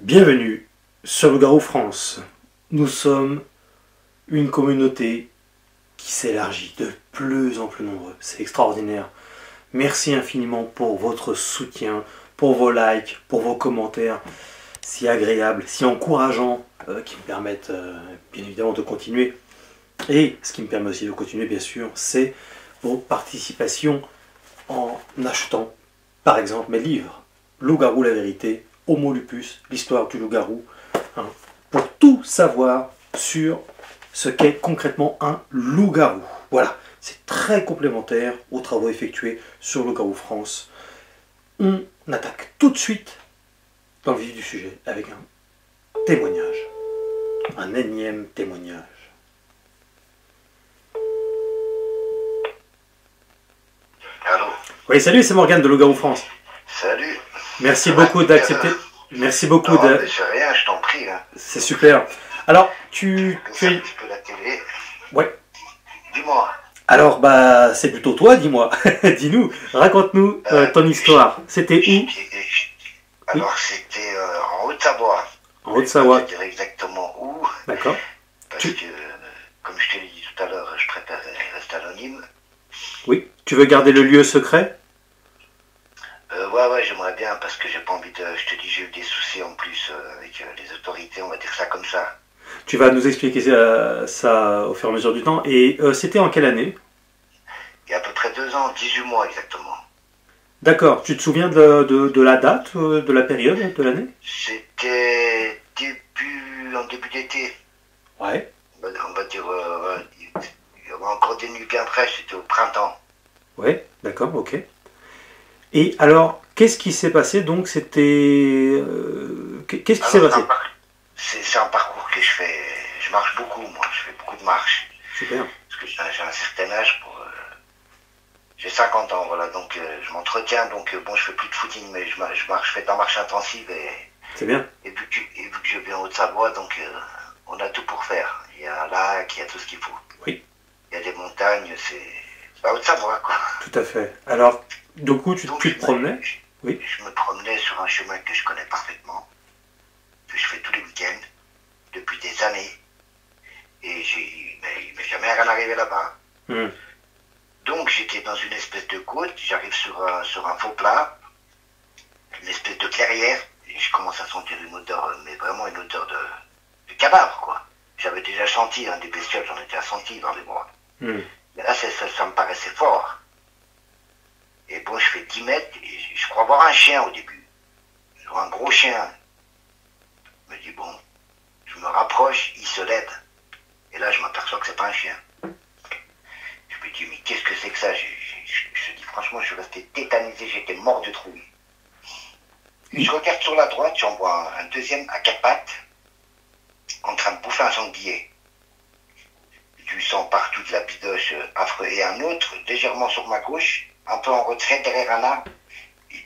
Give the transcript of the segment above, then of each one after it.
Bienvenue sur Loup-Garou France. Nous sommes une communauté qui s'élargit de plus en plus nombreux. C'est extraordinaire. Merci infiniment pour votre soutien, pour vos likes, pour vos commentaires si agréables, si encourageants, qui me permettent bien évidemment de continuer. Et ce qui me permet aussi de continuer, bien sûr, c'est vos participations en achetant, par exemple, mes livres. Loup-Garou, la vérité, Homo Lupus, l'histoire du loup-garou, hein, pour tout savoir sur ce qu'est concrètement un loup-garou. Voilà, c'est très complémentaire aux travaux effectués sur Loup-Garou France. On attaque tout de suite dans le vif du sujet avec un témoignage, un énième témoignage. Allô? Oui, salut, c'est Morgane de Loup-Garou France. Salut. Merci beaucoup d'accepter. Merci beaucoup Non, de. mais c'est rien, je t'en prie. Hein. C'est super. Alors, tu Un es. petit peu la télé. Ouais. Dis-moi. Alors, bah, c'est plutôt toi, dis-moi. Dis-nous, raconte-nous ton histoire. C'était où? Alors, c'était en Haute-Savoie. En Haute-Savoie. Je dirais exactement où. D'accord. Parce que, comme je te l'ai dit tout à l'heure, je préfère rester anonyme. Oui. Tu veux garder le lieu secret? Ouais, j'aimerais bien, parce que j'ai pas envie de... Je te dis, j'ai eu des soucis en plus avec les autorités, on va dire ça comme ça. Tu vas nous expliquer ça au fur et à mesure du temps. Et c'était en quelle année? Il y a à peu près 2 ans, 18 mois exactement. D'accord. Tu te souviens de la date, de la période de l'année? C'était en début d'été. Ouais. On va dire, il y avait encore des nuits bien fraîches, c'était au printemps. Ouais, d'accord, ok. Et alors, qu'est-ce qui s'est passé? Donc, c'était... qu'est-ce qui s'est passé? C'est un parcours que je fais. Je marche beaucoup, moi. Je fais beaucoup de marches. Super. Parce que j'ai un certain âge j'ai 50 ans, voilà. Donc, je m'entretiens. Donc, bon, je fais plus de footing, mais je marche, je fais de la marche intensive. C'est bien. Et vu que je viens en Haute-Savoie, donc, on a tout pour faire. Il y a un lac, il y a tout ce qu'il faut. Oui. Il y a des montagnes, c'est la Haute-Savoie, quoi. Tout à fait. Alors, du coup, tu te promenais? Oui. Je me promenais sur un chemin que je connais parfaitement, que je fais tous les week-ends, depuis des années. Et il m'est jamais rien arrivé là-bas. Donc j'étais dans une espèce de côte, j'arrive sur un faux plat, une espèce de clairière, et je commence à sentir une odeur, mais vraiment une odeur de cadavre, quoi. J'avais déjà senti des bestioles, j'en ai déjà senti dans les bois. Mais là, ça me paraissait fort. Et bon, je fais 10 mètres, et je crois voir un chien au début. Je vois un gros chien. Je me dis, bon, je me rapproche, il se lève. Et là, je m'aperçois que c'est pas un chien. Je me dis, mais qu'est-ce que c'est que ça? Je dis, franchement, je suis resté tétanisé, j'étais mort de trouille. Et je regarde sur la droite, j'en vois un deuxième à 4 pattes, en train de bouffer un sanglier. Du sang partout, de la bidoche affreux. Et un autre, légèrement sur ma gauche, un peu en retrait, derrière un arbre,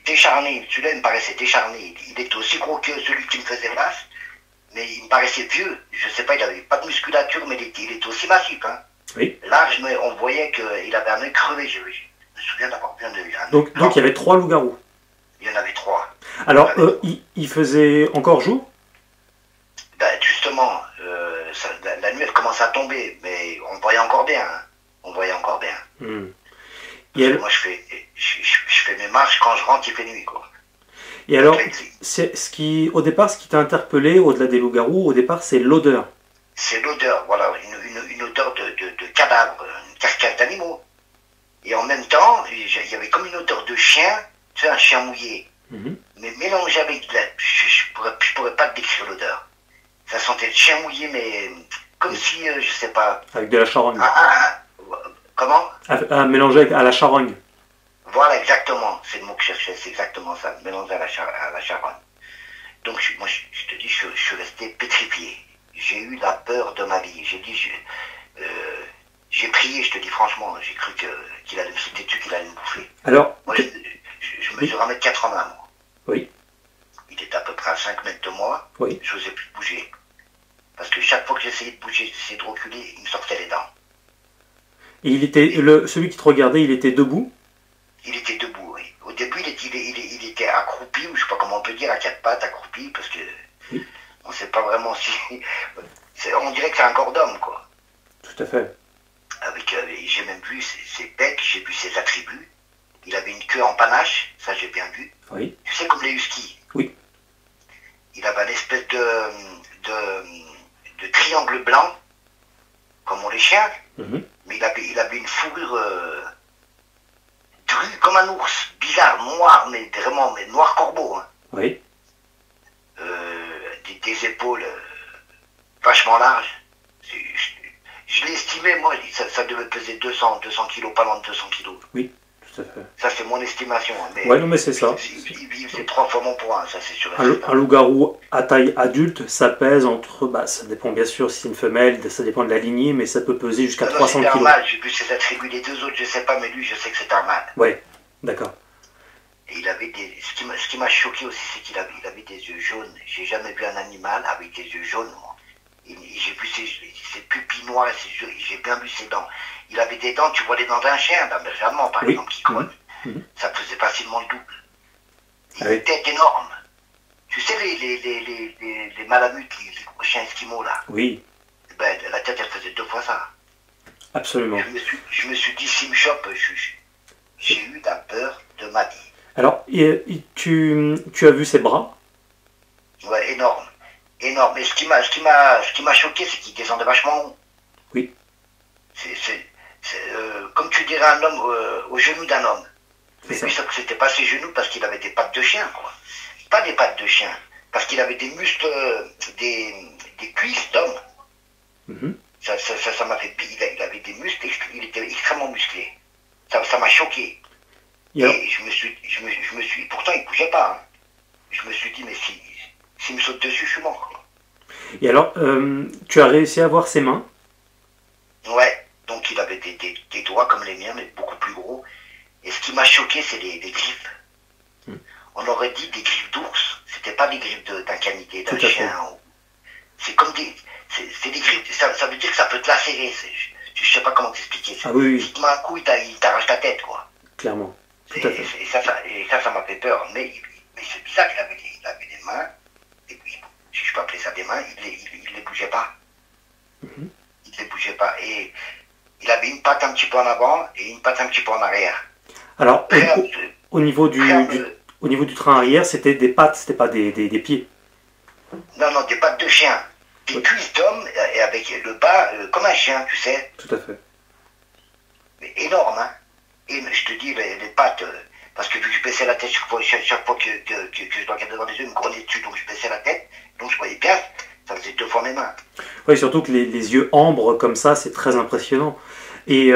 décharné. Celui-là, il me paraissait décharné. Il était aussi gros que celui qui me faisait face, mais il me paraissait vieux. Je sais pas, il avait pas de musculature, mais il était aussi massif. Hein. Oui. Large, mais on voyait qu'il avait un œil crevé. Je me souviens d'avoir vu un œil. Donc, il y avait 3 loups-garous. Il y en avait 3. Alors, il faisait encore jour? Ben, justement, la nuit, elle commence à tomber, mais on voyait encore bien. Hein. On voyait encore bien. Moi, je fais mes marches, quand je rentre, il fait nuit, quoi. Et alors, au départ, ce qui t'a interpellé, au-delà des loups-garous, au départ, c'est l'odeur. C'est l'odeur, voilà, une odeur de cadavre, une carcasse d'animaux. Et en même temps, il y avait comme une odeur de chien, tu sais, un chien mouillé. Mais mélangé avec de la... Je pourrais pas te décrire l'odeur. Ça sentait le chien mouillé, mais comme si, je sais pas... Avec de la charogne. Comment? Mélangé à la charogne. Voilà, exactement. C'est le mot que je cherchais, c'est exactement ça. Mélangé à la charogne. Donc, moi, je te dis, je suis resté pétrifié. J'ai eu la peur de ma vie. J'ai dit, j'ai prié, je te dis franchement, j'ai cru qu'il allait me sauter dessus, qu'il allait me bouffer. Alors, moi, je mesure 1m80, moi. Oui. Il était à peu près à 5 mètres de moi. Oui. Je n'osais plus bouger. Parce que chaque fois que j'essayais de bouger, j'essayais de reculer, il me sortait les dents. Et celui qui te regardait, il était debout? Il était debout, oui. Au début, il était accroupi, ou je sais pas comment on peut dire, à 4 pattes, accroupi, parce que Oui. On ne sait pas vraiment si... On dirait que c'est un corps d'homme, quoi. Tout à fait. J'ai même vu ses becs, j'ai vu ses attributs. Il avait une queue en panache, ça j'ai bien vu. Oui. Tu sais, comme les huskies. Oui. Il avait une espèce de triangle blanc, comme ont les chiens. Mais il avait une fourrure drue comme un ours, bizarre, noir, mais vraiment, mais noir corbeau. Hein. Oui. Des épaules vachement larges. Je l'ai estimé, moi, ça devait peser 200 kilos, pas loin de 200 kilos. Oui, tout à fait. Ça, c'est mon estimation. Hein, mais ouais, non, mais c'est ça. Il faisait 3 fois mon poids, ça, c'est sûr. Un loup-garou à taille adulte, ça pèse entre... Bah, ça dépend bien sûr si c'est une femelle, ça dépend de la lignée, mais ça peut peser jusqu'à 300 kilos. C'est un mâle, j'ai vu ses attributs. Les deux autres, je sais pas, mais lui, je sais que c'est un mâle. Ouais, d'accord. Et il avait des... Ce qui m'a choqué aussi, c'est qu'il avait des yeux jaunes. J'ai jamais vu un animal avec des yeux jaunes, moi. J'ai vu ses pupilles noires, j'ai bien vu ses dents. Il avait des dents, tu vois les dents d'un chien, d'un berger allemand par exemple, qui cogne. Ça faisait facilement le double. Il a une tête énorme. Tu sais les malamutes, les gros chiens esquimaux là. Oui. Ben, la tête elle faisait 2 fois ça. Absolument. Je me suis dit, s'il me chope, j'ai eu la peur de ma vie. Alors, tu as vu ses bras? Ouais, énorme. Énorme. Et ce qui m'a choqué, c'est qu'il descendait vachement haut. Oui. C'est comme tu dirais un homme au genou d'un homme. Mais lui, c'était pas ses genoux parce qu'il avait des pattes de chien, quoi. Pas des pattes de chien, parce qu'il avait des muscles, des cuisses d'homme. Ça m'a fait... Il avait des muscles, il était extrêmement musclé. Ça m'a choqué. Et je me suis... Pourtant, il bougeait pas. Hein. Je me suis dit, mais s'il me saute dessus, je suis mort. Quoi. Et alors, tu as réussi à voir ses mains? Ouais. Donc, il avait des doigts comme les miens, mais beaucoup plus gros. Et ce qui m'a choqué, c'est les griffes. On aurait dit des griffes d'ours. C'était pas des griffes d'un canidé, d'un chien. C'est comme des... C'est des griffes... Ça veut dire que ça peut te lacérer. Je sais pas comment t'expliquer. Ah oui. Si tu mets un coup, il t'arrache ta tête, quoi. Clairement. Tout à fait. Et ça m'a fait peur. Mais c'est bizarre qu'il avait des mains. Et puis, si je peux appeler ça des mains, il les bougeait pas. Il les bougeait pas. Et il avait une patte un petit peu en avant et une patte un petit peu en arrière. Alors, au niveau du train arrière, c'était des pattes, c'était pas des pieds. Non, des pattes de chien. Des cuisses d'homme et avec le bas comme un chien, tu sais. Tout à fait. Mais énorme, hein. Et je te dis, les pattes, parce que vu que je baissais la tête chaque fois que je dois regarder dans les yeux, me grogner dessus, donc je baissais la tête, donc je voyais bien, ça faisait 2 fois mes mains. Oui, surtout que les yeux ambre comme ça, c'est très impressionnant. Et,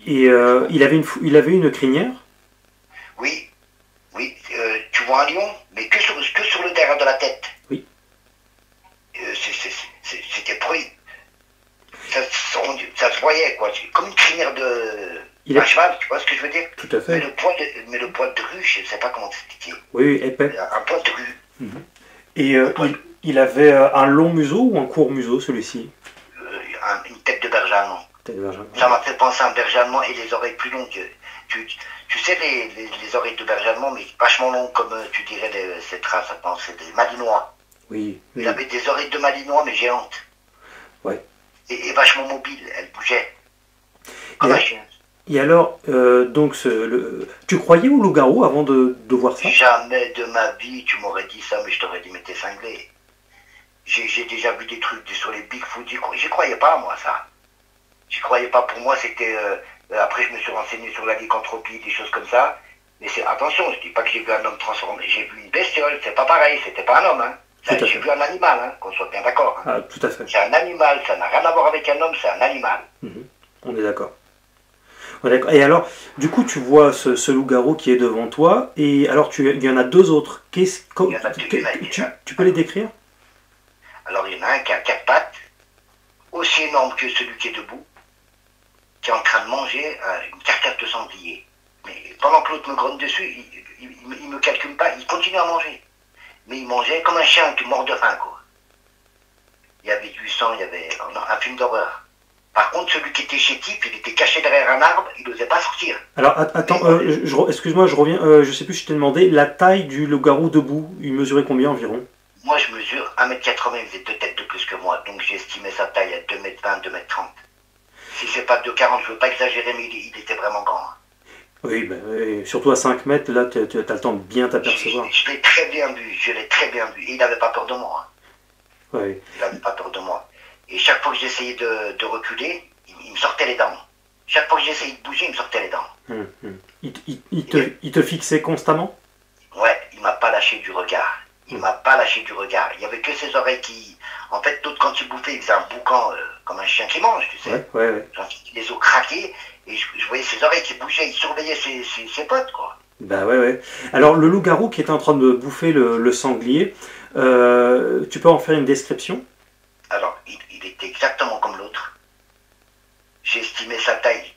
il avait une crinière? Oui, tu vois un lion, mais que sur le derrière de la tête. Oui. C'était bruit. Ça se voyait, quoi. Comme une crinière d'un cheval, tu vois ce que je veux dire? Tout à fait. Mais le poil de rue, je ne sais pas comment t'expliquer. Oui, épais. Un poil de rue. Et il avait un long museau ou un court museau, celui-ci? Une tête de berger allemand. Ça m'a fait penser à un berger allemand et les oreilles plus longues. Tu sais, les oreilles de berger allemand, mais vachement longues, comme tu dirais cette race, c'est des malinois. Oui. Il avait des oreilles de malinois, mais géantes. Ouais. Et vachement mobiles, elles bougeaient. Comme un chien. Et alors, donc, tu croyais au loup-garou avant de voir ça? Jamais de ma vie, tu m'aurais dit ça, mais je t'aurais dit, mais t'es cinglé. J'ai déjà vu des trucs sur les Bigfoot, j'y croyais pas, moi, ça. J'y croyais pas, pour moi, c'était... après, je me suis renseigné sur la lycanthropie, des choses comme ça. Mais attention, je dis pas que j'ai vu un homme transformé, j'ai vu une bestiole, c'est pas pareil, c'était pas un homme, hein. J'ai vu un animal, hein, qu'on soit bien d'accord. Hein. Ah, tout à fait. C'est un animal, ça n'a rien à voir avec un homme, c'est un animal. On est d'accord. Et alors, du coup, tu vois ce loup-garou qui est devant toi, et alors il y en a 2 autres. Tu peux les décrire? Alors, il y en a un qui a 4 pattes, aussi énorme que celui qui est debout, qui est en train de manger une carcasse de sanglier. Mais pendant que l'autre me grogne dessus, il me calcule pas, il continue à manger. Mais il mangeait comme un chien qui mord de faim, quoi. Il y avait du sang, il y avait un film d'horreur. Par contre, celui qui était chétif, il était caché derrière un arbre, il n'osait pas sortir. Alors, attends, excuse-moi, je reviens, je sais plus, je t'ai demandé, la taille du loup-garou debout, il mesurait combien environ? Moi, je mesure 1m80, il faisait 2 têtes de plus que moi. Donc, j'ai estimé sa taille à 2m20, 2m30. Si c'est pas 2m40, je veux pas exagérer, mais il était vraiment grand. Hein. Oui, ben, surtout à 5 mètres, là, tu as le temps de bien t'apercevoir. Je l'ai très bien vu, je l'ai très bien vu. Et il n'avait pas peur de moi. Hein. Oui. Il n'avait pas peur de moi. Et chaque fois que j'essayais de reculer, il me sortait les dents. Chaque fois que j'essayais de bouger, il me sortait les dents. Il te fixait constamment? Ouais, il m'a pas lâché du regard. Il m'a pas lâché du regard. Il y avait que ses oreilles qui... En fait, l'autre, quand il bouffait, il faisait un boucan comme un chien qui mange, tu sais. Ouais. Genre, les os craqués, et je voyais ses oreilles qui bougeaient, il surveillait ses potes, quoi. Bah ouais. Alors, le loup-garou qui était en train de bouffer le sanglier, tu peux en faire une description? Alors, il était exactement comme l'autre. J'ai estimé sa taille.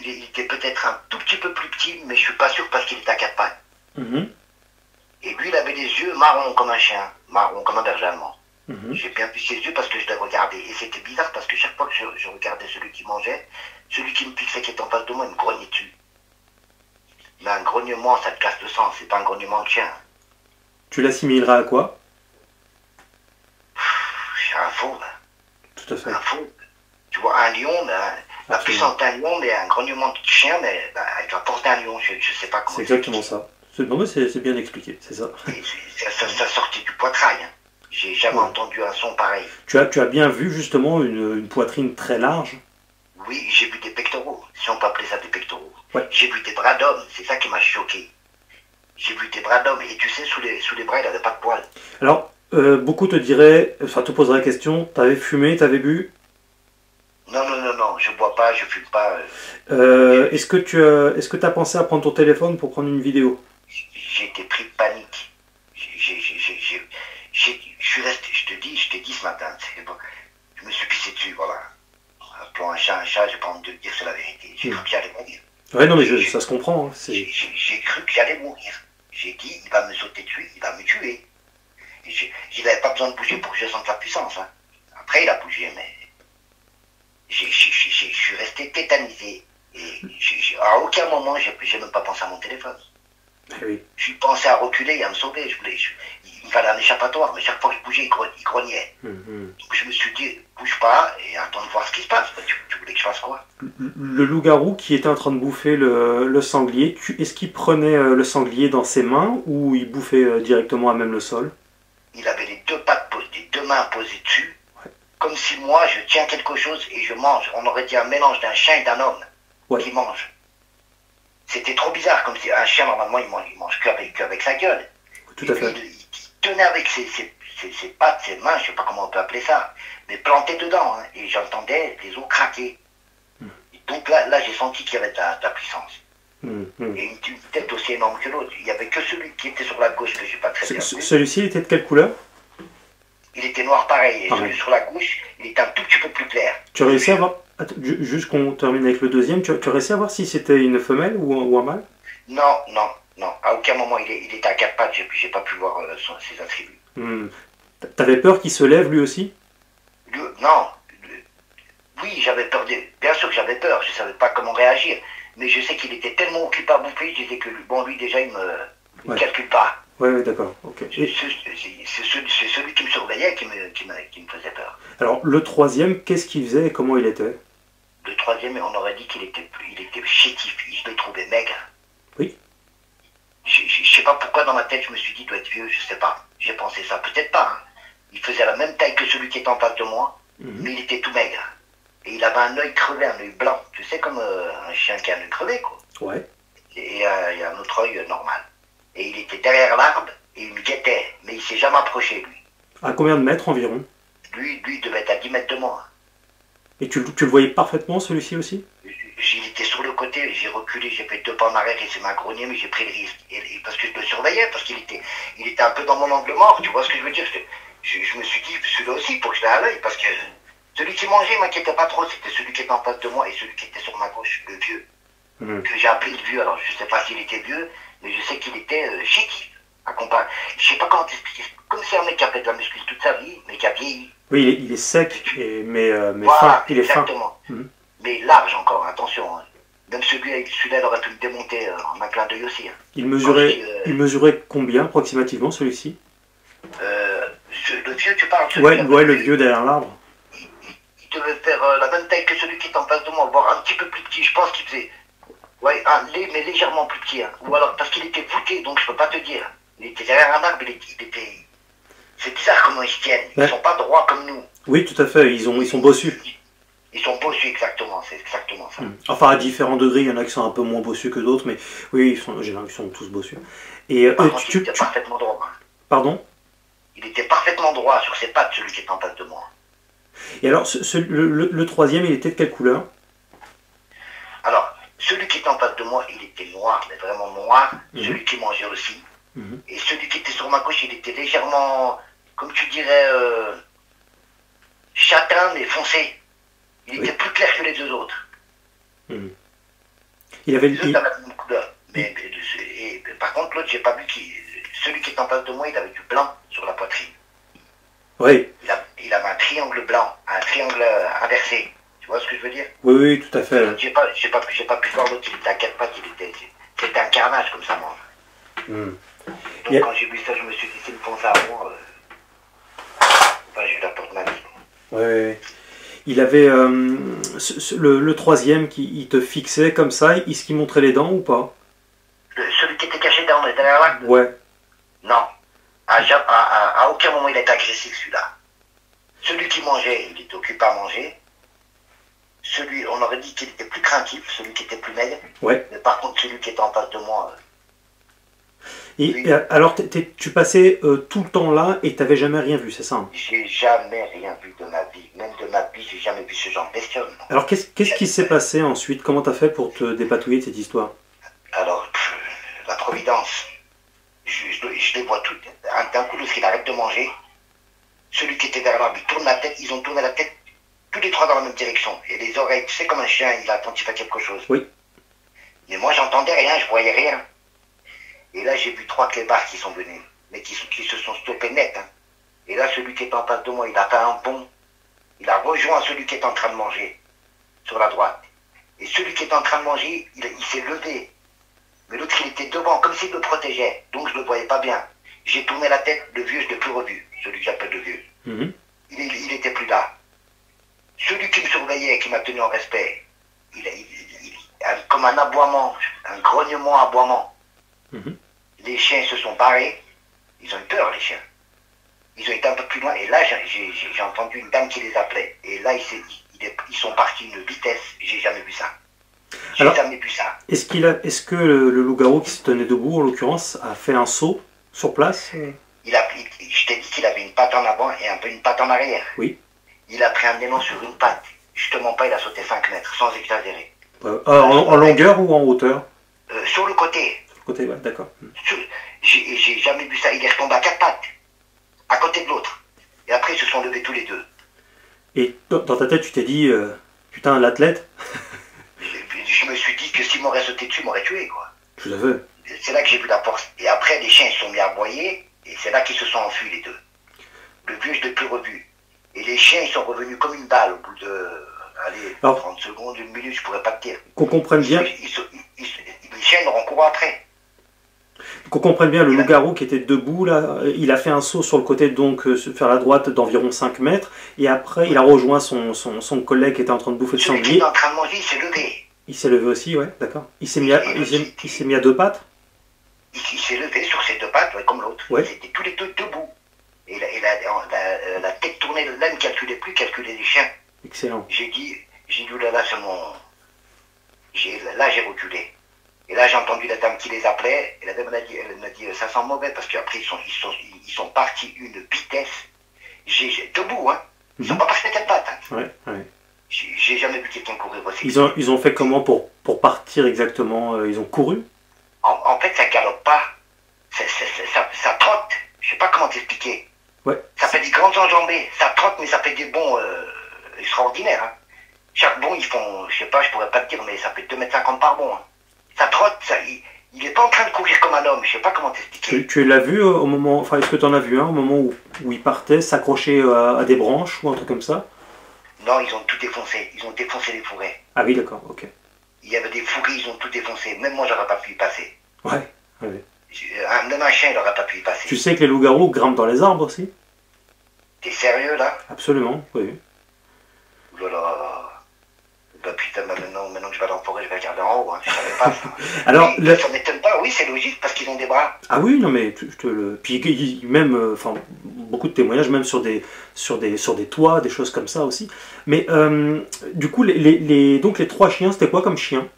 Il était peut-être un tout petit peu plus petit, mais je suis pas sûr parce qu'il était à 4 pattes. Et lui, il avait des yeux marrons comme un chien, marron comme un berger allemand. J'ai bien vu ses yeux parce que je l'ai regardé. Et c'était bizarre parce que chaque fois que je regardais celui qui mangeait, celui qui me fixait qui était en face de moi, il me grognait dessus. Mais un grognement, ça te casse le sang, c'est pas un grognement de chien. Tu l'assimileras à quoi? C'est un fauve. Tout à fait. Un fauve. Tu vois, un lion, la puissance d'un lion, mais un grognement de chien, mais avec la force d'un lion, je sais pas comment. C'est exactement ça. Non, mais c'est bien expliqué, c'est ça. Ça sortait du poitrail. Hein. J'ai jamais entendu un son pareil. Tu as bien vu justement une poitrine très large? Oui, j'ai vu des pectoraux, si on peut appeler ça des pectoraux. Ouais. J'ai vu des bras d'homme, c'est ça qui m'a choqué. J'ai vu des bras d'homme, et tu sais, sous les bras, il n'avait pas de poils. Alors, beaucoup te diraient, enfin te poseraient la question, t'avais fumé, t'avais bu? Non, je bois pas, je fume pas. Est-ce que tu as pensé à prendre ton téléphone pour prendre une vidéo? J'ai été pris de panique. Je suis resté, je t'ai dit ce matin, bon, je me suis pissé dessus, voilà. Appelons un chat, j'ai pas envie de dire c'est la vérité. J'ai cru que j'allais mourir. Ouais, non, mais ça se comprend. Hein, j'ai cru que j'allais mourir. J'ai dit, il va me sauter dessus, il va me tuer. Il n'avait pas besoin de bouger pour que je sente la puissance. Hein. Après, il a bougé, mais je suis resté tétanisé. Et à aucun moment, j'ai même pas pensé à mon téléphone. Oui. Je pensais à reculer et à me sauver. Il me fallait un échappatoire, mais chaque fois que je bougeais, il grognait. Donc je me suis dit, bouge pas et attends de voir ce qui se passe. Tu voulais que je fasse quoi? Le loup-garou qui était en train de bouffer le sanglier, est-ce qu'il prenait le sanglier dans ses mains ou il bouffait directement à même le sol? Il avait les deux mains posées dessus, comme si moi je tiens quelque chose et je mange. On aurait dit un mélange d'un chien et d'un homme qui mange. C'était trop bizarre, comme si un chien, normalement, il mange qu'avec sa gueule. Tout à fait. Il tenait avec ses pattes, ses mains, je sais pas comment on peut appeler ça, mais planté dedans, hein, et j'entendais les os craquer. Donc là j'ai senti qu'il y avait de la puissance. Et une tête aussi énorme que l'autre. Il n'y avait que celui qui était sur la gauche que j'ai pas très bien vu. Celui-ci, il était de quelle couleur? Il était noir pareil, et celui sur la gauche, il était un tout petit peu plus clair. Tu as réussi à voir... Attends, juste qu'on termine avec le deuxième, tu as réussi à voir si c'était une femelle ou un mâle? Non. À aucun moment il était à 4 pattes, j'ai pas pu voir ses attributs. T'avais peur qu'il se lève lui aussi? Non. Oui, j'avais peur. Bien sûr que j'avais peur, je savais pas comment réagir. Mais je sais qu'il était tellement occupé à bouffer, je disais que bon, lui déjà il me calcule pas. Ouais, d'accord. Ok. C'est celui qui me surveillait qui me faisait peur. Alors le troisième, qu'est-ce qu'il faisait et comment il était? Le troisième, on aurait dit qu'il était chétif, je le trouvais maigre. Oui. Je sais pas pourquoi dans ma tête je me suis dit il doit être vieux, je sais pas. J'ai pensé ça, peut-être pas. Hein. Il faisait la même taille que celui qui était en face de moi, mais il était tout maigre. Et il avait un œil crevé, un œil blanc. Tu sais, comme un chien qui a un œil crevé, quoi. Ouais. Et un autre œil normal. Et il était derrière l'arbre et il me guettait, mais il s'est jamais approché, lui. À combien de mètres environ? Lui, il devait être à 10 mètres de moi. Et tu le voyais parfaitement, celui-ci aussi? Il était sur le côté, j'ai reculé, j'ai fait 2 pas en arrière et c'est m'a grogné, mais j'ai pris le risque. Et parce que je le surveillais, parce qu'il était un peu dans mon angle mort, tu vois ce que je veux dire? Je me suis dit, celui-là aussi, pour que je l'ai à l'œil, parce que celui qui mangeait m'inquiétait pas trop, c'était celui qui était en face de moi et celui qui était sur ma gauche, le vieux. Que j'ai appelé le vieux, alors je sais pas s'il était vieux, mais je sais qu'il était chic. Je sais pas comment t'expliquer. Comme c'est un mec qui a fait de la muscu toute sa vie, mais qui a vieilli. Oui, il est sec, mais voilà, fin. Il est fin. Exactement. Mais large encore, attention. Hein. Même celui-là, il aurait pu me démonter en un clin d'œil aussi. Hein. Il mesurait combien approximativement celui-ci? vieux, tu parles. Ouais, le vieux derrière l'arbre. Il devait faire la même taille que celui qui est en face de moi, voire un petit peu plus petit. Je pense qu'il faisait. Ouais, mais légèrement plus petit. Hein. Ou alors, parce qu'il était voûté, donc je peux pas te dire. Il était derrière un arbre, il était. C'est bizarre comment ils se tiennent. Ils sont pas droits comme nous. Oui, tout à fait. Ils sont bossus. Ils sont bossus, exactement. C'est exactement ça. Enfin, à différents degrés, il y en a qui sont un peu moins bossus que d'autres, mais oui, j'ai l'impression qu'ils sont tous bossus. Et par contre, il était parfaitement droit. Hein. Pardon? Il était parfaitement droit sur ses pattes, celui qui est en face de moi. Et alors, le troisième, il était de quelle couleur? Alors, celui qui était en face de moi, il était noir, mais vraiment noir. Celui qui mangeait aussi. Et celui qui était sur ma gauche, il était légèrement, comme tu dirais, châtain, mais foncé. Il était plus clair que les deux autres. Il avait les deux avaient la même couleur. Mais par contre, l'autre, j'ai pas vu celui qui est en face de moi, il avait du blanc sur la poitrine. Oui. Il avait un triangle blanc, un triangle inversé. Tu vois ce que je veux dire? Oui, oui, tout à fait. J'ai pas pu voir l'autre, il était à quatre pattes, c'était un carnage comme ça, moi. Donc quand j'ai vu ça, je me suis dit, c'est une ponce à moi. Enfin, j'ai eu la porte ma vie. Oui. Il avait le troisième il te fixait comme ça, est-ce qu'il montrait les dents ou pas? Celui qui était caché derrière l'arbre? Ouais. Non. À aucun moment il était agressif celui-là. Celui qui mangeait, il était occupé à manger. Celui, on aurait dit qu'il était plus craintif, celui qui était plus maigre. Ouais. Mais par contre, celui qui était en face de moi. Et alors, tu passais tout le temps là et tu n'avais jamais rien vu, c'est ça? Hein? J'ai jamais rien vu de ma vie. Même de ma vie, j'ai jamais vu ce genre de bestiole. Alors, qu'est-ce qui s'est passé ensuite? Comment tu as fait pour te dépatouiller de cette histoire? Alors, la providence. Je les vois toutes. D'un coup, lorsqu'il arrête de manger, celui qui était derrière l'arbre, il tourne la tête, ils ont tourné la tête tous les trois dans la même direction. Et les oreilles, tu sais, comme un chien, il est attentif à quelque chose. Oui. Mais moi, j'entendais rien, je voyais rien. Et là, j'ai vu trois clébards qui sont venus, mais qui se sont stoppés net. Hein. Et là, celui qui est en face de moi, il a fait un bond. Il a rejoint celui qui est en train de manger, sur la droite. Et celui qui est en train de manger, il s'est levé. Mais l'autre, il était devant, comme s'il me protégeait. Donc, je ne le voyais pas bien. J'ai tourné la tête, le vieux, je ne l'ai plus revu. Celui que j'appelle le vieux. Il n'était plus là. Celui qui me surveillait, qui m'a tenu en respect, comme un aboiement, un grognement aboiement. Les chiens se sont barrés. Ils ont eu peur, les chiens. Ils ont été un peu plus loin. Et là, j'ai entendu une dame qui les appelait. Et là, ils sont partis d'une vitesse. J'ai jamais vu ça. J'ai jamais vu ça. Est-ce que le loup-garou qui se tenait debout, en l'occurrence, a fait un saut sur place? Je t'ai dit qu'il avait une patte en avant et un peu une patte en arrière. Oui. Il a pris un élan sur une patte. Je te mens pas, il a sauté 5 mètres, sans exagérer. En longueur ou en hauteur? Sur le côté. Sur le côté, ouais, d'accord. J'ai jamais vu ça. Il est retombé à 4 pattes, à côté de l'autre. Et après, ils se sont levés tous les deux. Et dans ta tête, tu t'es dit, putain, l'athlète? Je me suis dit que s'il m'aurait sauté dessus, il m'aurait tué, quoi. Tout à fait. C'est là que j'ai vu la force. Et après, les chiens se sont mis à aboyer, et c'est là qu'ils se sont enfuis, les deux. Le vieux, je ne l'ai plus revu. Et les chiens, ils sont revenus comme une balle au bout de, 30 secondes, une minute, je pourrais pas te dire. Qu'on comprenne bien. Les chiens, ils auront couru après. Qu'on comprenne bien, le loup-garou qui était debout, là, il a fait un saut sur le côté, donc vers la droite d'environ 5 mètres, et après, il a rejoint son collègue qui était en train de bouffer le sanglier. Celui qui était en train de manger, il s'est levé. Il s'est levé aussi, ouais, d'accord. Il s'est mis à deux pattes? Il s'est levé sur ses deux pattes, ouais, comme l'autre. Ouais. Ils étaient tous les deux debout. Et la tête tournée, là, ne calculait plus, calculait les chiens. Excellent. J'ai dit, là, c'est mon... Là, j'ai reculé. Et là, j'ai entendu la dame qui les appelait. Et la dame elle m'a dit, ça sent mauvais, parce qu'après, ils sont partis une vitesse. Debout, hein. Ils sont pas passés à 4 pattes. Hein. Ouais. J'ai jamais vu quelqu'un courir aussi. Ils ont fait comment pour partir exactement? Ils ont couru? En fait, ça galope pas. Ça trotte. Je sais pas comment t'expliquer. Ouais. Ça fait des grandes enjambées. Ça trotte, mais ça fait des bonds extraordinaires. Hein. Chaque bond, ils font, je sais pas, je pourrais pas te dire, mais ça fait 2,50 m par bond. Hein. Ça trotte, il est pas en train de courir comme un homme. Je sais pas comment t'expliquer. Tu l'as vu au moment, enfin, est-ce que tu en as vu un au moment où il partait, s'accrocher à des branches ou un truc comme ça? Non, ils ont tout défoncé. Ils ont défoncé les fourrés. Ah oui, d'accord, ok. Il y avait des fourrés, ils ont tout défoncé. Même moi, j'aurais pas pu y passer. Ouais. Même un chien, il n'aurait pas pu y passer. Tu sais que les loups-garous grimpent dans les arbres aussi? T'es sérieux là? Absolument, oui. Ouh là là. Bah putain, bah, maintenant que je vais dans la forêt, je vais regarder en haut, hein. Je savais pas ça. Alors, Mais ça m'étonne pas, oui, c'est logique parce qu'ils ont des bras. ah oui, non mais je te le. Puis même, enfin, beaucoup de témoignages, même sur des toits, des choses comme ça aussi. Mais du coup, donc les trois chiens, c'était quoi comme chien?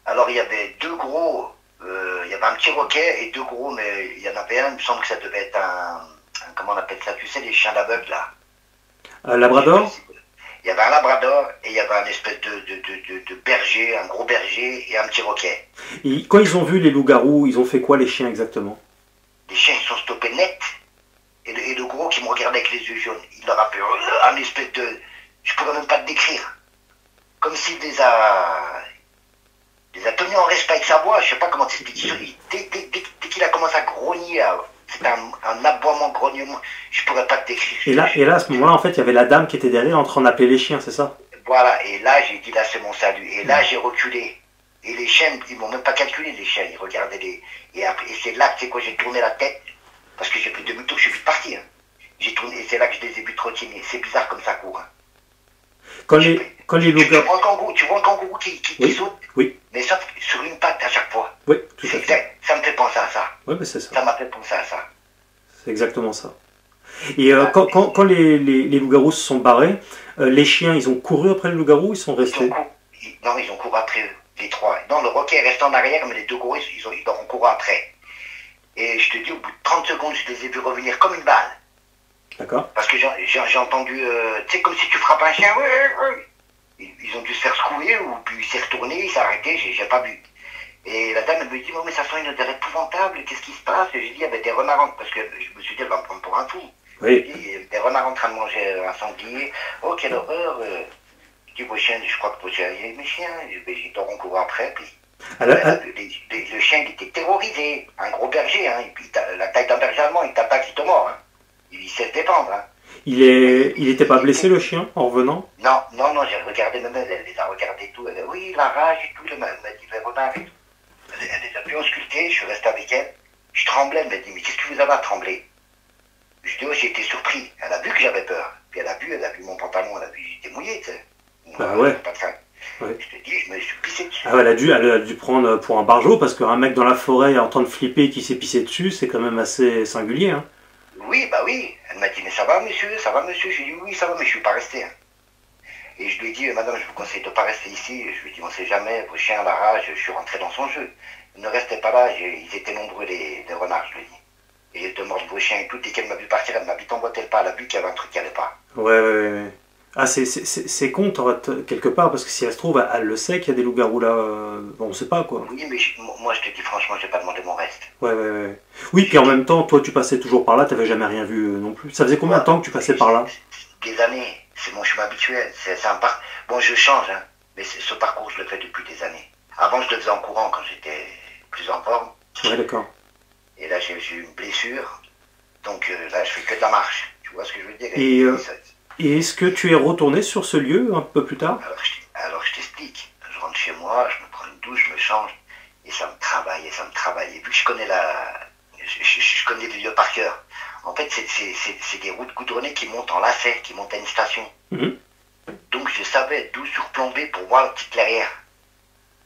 Alors il y avait deux gros, il y avait un petit roquet et deux gros, mais il y en avait un, il me semble que ça devait être comment on appelle ça, tu sais, les chiens d'aveugle là. Labrador? Il y avait un labrador et il y avait un espèce de berger, un gros berger et un petit roquet. Et quand ils ont vu les loups-garous, ils ont fait quoi les chiens exactement? Les chiens ils sont stoppés net et le gros qui me regardait avec les yeux jaunes, il leur a fait un espèce de, je pourrais même pas te décrire, comme s'il les a tenus en respect avec sa voix, je sais pas comment t'expliquer. Dès qu'il a commencé à grogner, c'était un aboiement, grognement, je pourrais pas te décrire. Et là, à ce moment-là, en fait, il y avait la dame qui était derrière en train d'appeler les chiens, c'est ça? Voilà, et là, j'ai dit, là, c'est mon salut. Et là, j'ai reculé. Et les chiens, ils m'ont même pas calculé, les chiens, ils regardaient les... Et c'est là, tu sais quoi, j'ai tourné la tête, parce que j'ai pris demi-tour, je suis vite parti. Hein. J'ai tourné, et c'est là que je les ai vus trottiner. C'est bizarre comme ça court. Hein. Quand les loups-garous... Tu vois un kangourou qui oui, saute, oui. mais sauf sur une patte à chaque fois. Oui, tout à fait. Ça me fait penser à ça. Oui, mais c'est ça. Ça m'a fait penser à ça. C'est exactement ça. Et quand les loups-garous se sont barrés, les chiens, ils ont couru après les loups-garous ou ils sont restés? Non, ils ont couru après eux, les trois. Non, le roquet est resté en arrière, mais les deux gros, ils leur ont couru après. Et je te dis, au bout de 30 secondes, je les ai vus revenir comme une balle. D'accord. Parce que j'ai entendu, tu sais, comme si tu frappes un chien, ils ont dû se faire secouer, ou puis il s'est retourné, il s'est arrêté, j'ai pas vu. Et la dame, elle me dit, oh, mais ça sent une odeur épouvantable, qu'est-ce qui se passe? Et j'ai dit, il y avait des renards, parce que je me suis dit, elle va me prendre pour un fou. Oui. Il y avait des renards en train de manger un sanglier. Oh, quelle horreur! Je dis, vos chiens, je crois que vos chiens, mes chiens, ils t'auront couru après, puis. Le chien, il était terrorisé, un gros berger, hein, et puis la taille d'un berger allemand, il t'attaque, il te mord. Hein. Il sait se défendre. Hein. Il était pas blessé le chien en revenant? Non, j'ai regardé, même elle les a regardés et tout. Elle a, oui, la rage et tout, elle m'a dit, les renards et tout. Elle les a pu ausculter, je suis resté avec elle. Je tremblais, elle m'a dit, mais qu'est-ce que vous avez à trembler? Je dis, oh, j'ai été surpris. Elle a vu que j'avais peur. Puis elle a vu mon pantalon, elle a vu, j'étais mouillé, tu sais. Bah ouais. Pas de crainte. Ouais. Je te dis, je me suis pissé dessus. Ah ouais, elle a dû prendre pour un barjot parce qu'un mec dans la forêt en train de flipper qui s'est pissé dessus, c'est quand même assez singulier. Hein. Oui, bah oui. Elle m'a dit, mais ça va monsieur? J'ai dit, oui, ça va, mais je suis pas resté. Hein. Et je lui ai dit, madame, je vous conseille de ne pas rester ici. Je lui ai dit, on sait jamais, vos chiens, la rage, je suis rentré dans son jeu. Ne restez pas là, ils étaient nombreux, les renards, je lui ai dit. Et de mordre vos chiens et tout, dès qu'elle m'a vu partir, elle m'a vite emboîté le pas, elle a vu qu'il y avait un truc qui allait pas. Ouais. Ah, c'est con, quelque part, parce que si elle se trouve, elle le sait qu'il y a des loups-garous là, on sait pas quoi. Oui, mais moi je te dis franchement, j'ai pas demandé mon reste. Ouais. Oui, puis en même temps, toi tu passais toujours par là, t'avais jamais rien vu non plus. Ça faisait combien de temps que tu passais par là? Des années, c'est mon chemin habituel. C'est un Bon, je change, hein, mais ce parcours, je le fais depuis des années. Avant, je le faisais en courant quand j'étais plus en forme. Ouais, d'accord. Et là, j'ai eu une blessure, donc là, je fais que de la marche. Tu vois ce que je veux dire? Et est-ce que tu es retourné sur ce lieu un peu plus tard? Alors je t'explique. Je rentre chez moi, je me prends une douche, je me change, et ça me travaille. Et vu que je connais je connais les lieux par cœur. En fait, c'est des routes goudronnées qui montent en lacet, qui montent à une station. Donc je savais d'où surplomber pour voir la petite clairière.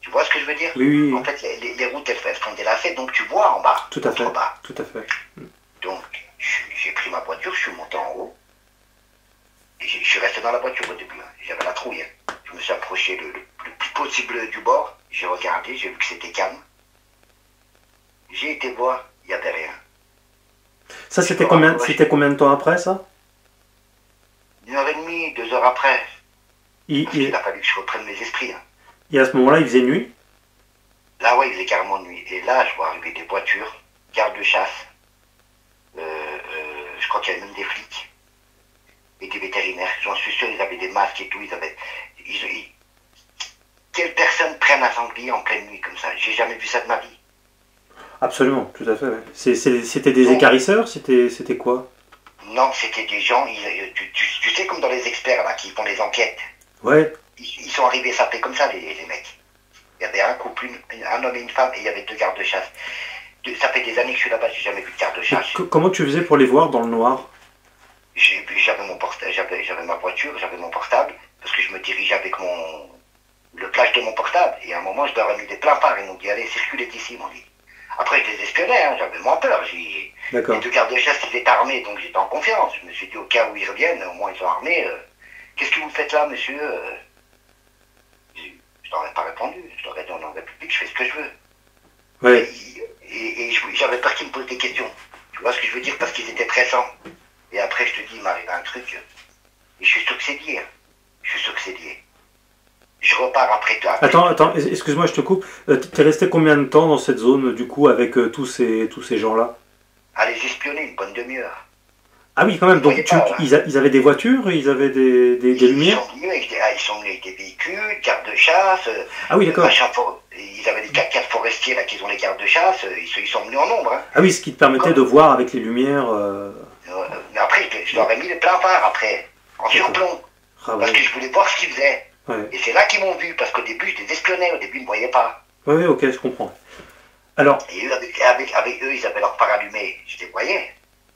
Tu vois ce que je veux dire? Oui. En fait, les routes, elles font des lacets, donc tu vois en bas. Tout à fait. Bas. Tout à fait. Donc, j'ai pris ma voiture, je suis monté en haut. Et je suis resté dans la voiture au début. Hein. J'avais la trouille. Hein. Je me suis approché le plus possible du bord. J'ai regardé, j'ai vu que c'était calme. J'ai été voir, il n'y avait rien. Ça, c'était combien de temps après, ça? 1h30, 2 heures après. Parce qu'il a fallu que je reprenne mes esprits. Hein. Et à ce moment-là, il faisait nuit? Là, ouais, il faisait carrément nuit. Et là, je vois arriver des voitures, gardes de chasse. Je crois qu'il y avait même des flics. Et des vétérinaires. J'en suis sûr, ils avaient des masques et tout. Quelle personne prenne un sanglier en pleine nuit comme ça? J'ai jamais vu ça de ma vie. Absolument, tout à fait. Ouais. C'était des écarisseurs? C'était quoi? Non, c'était des gens, tu sais comme dans les experts là, qui font les enquêtes. Ouais. Ils sont arrivés sapés comme ça, les mecs. Il y avait un couple, un homme et une femme, et il y avait 2 gardes de chasse. Ça fait des années que je suis là-bas, j'ai jamais vu de garde de chasse. Comment tu faisais pour les voir dans le noir? Je ma voiture, j'avais mon portable, parce que je me dirigeais avec le flash de mon portable. Et à un moment, je leur ai mis des pleins phares. Ils m'ont dit, allez, circulez d'ici, ils m'ont dit. Après, je les espionnais, hein, j'avais moins peur. Les deux gardes de chasse, ils étaient armés, donc j'étais en confiance. Je me suis dit, au cas où ils reviennent, au moins ils sont armés. Qu'est-ce que vous faites là, monsieur? Je leur ai pas répondu. Je leur ai dit, on est en République, je fais ce que je veux. Ouais. Et j'avais peur qu'ils me posent des questions. Tu vois ce que je veux dire? Parce qu'ils étaient pressants. Et après, je te dis, il m'arrive un truc. Et je suis sûr que c'est lié. Je suis sûr que c'est lié. Je repars après. Attends, excuse-moi, je te coupe. T'es resté combien de temps dans cette zone, du coup, avec tous ces gens-là? À les espionner une bonne demi-heure. Ah oui, quand même. Donc, ils avaient des voitures, ils avaient des lumières? Ils sont venus avec des véhicules, gardes de chasse. Ah oui, d'accord. Ils avaient des 4x4 forestiers, là, qu'ils ont les gardes de chasse. Ils sont venus en nombre. Hein. Ah oui, ce qui te permettait de voir avec les lumières. Mais après, je leur ai mis les pleins phares, après, en surplomb. Ah, parce que je voulais voir ce qu'ils faisaient. Ouais. Et c'est là qu'ils m'ont vu, parce qu'au début, je les espionnais. Au début, ils ne me voyaient pas. Oui, ok, je comprends. Alors... Et eux, avec eux, ils avaient leur phare allumé. Je les voyais.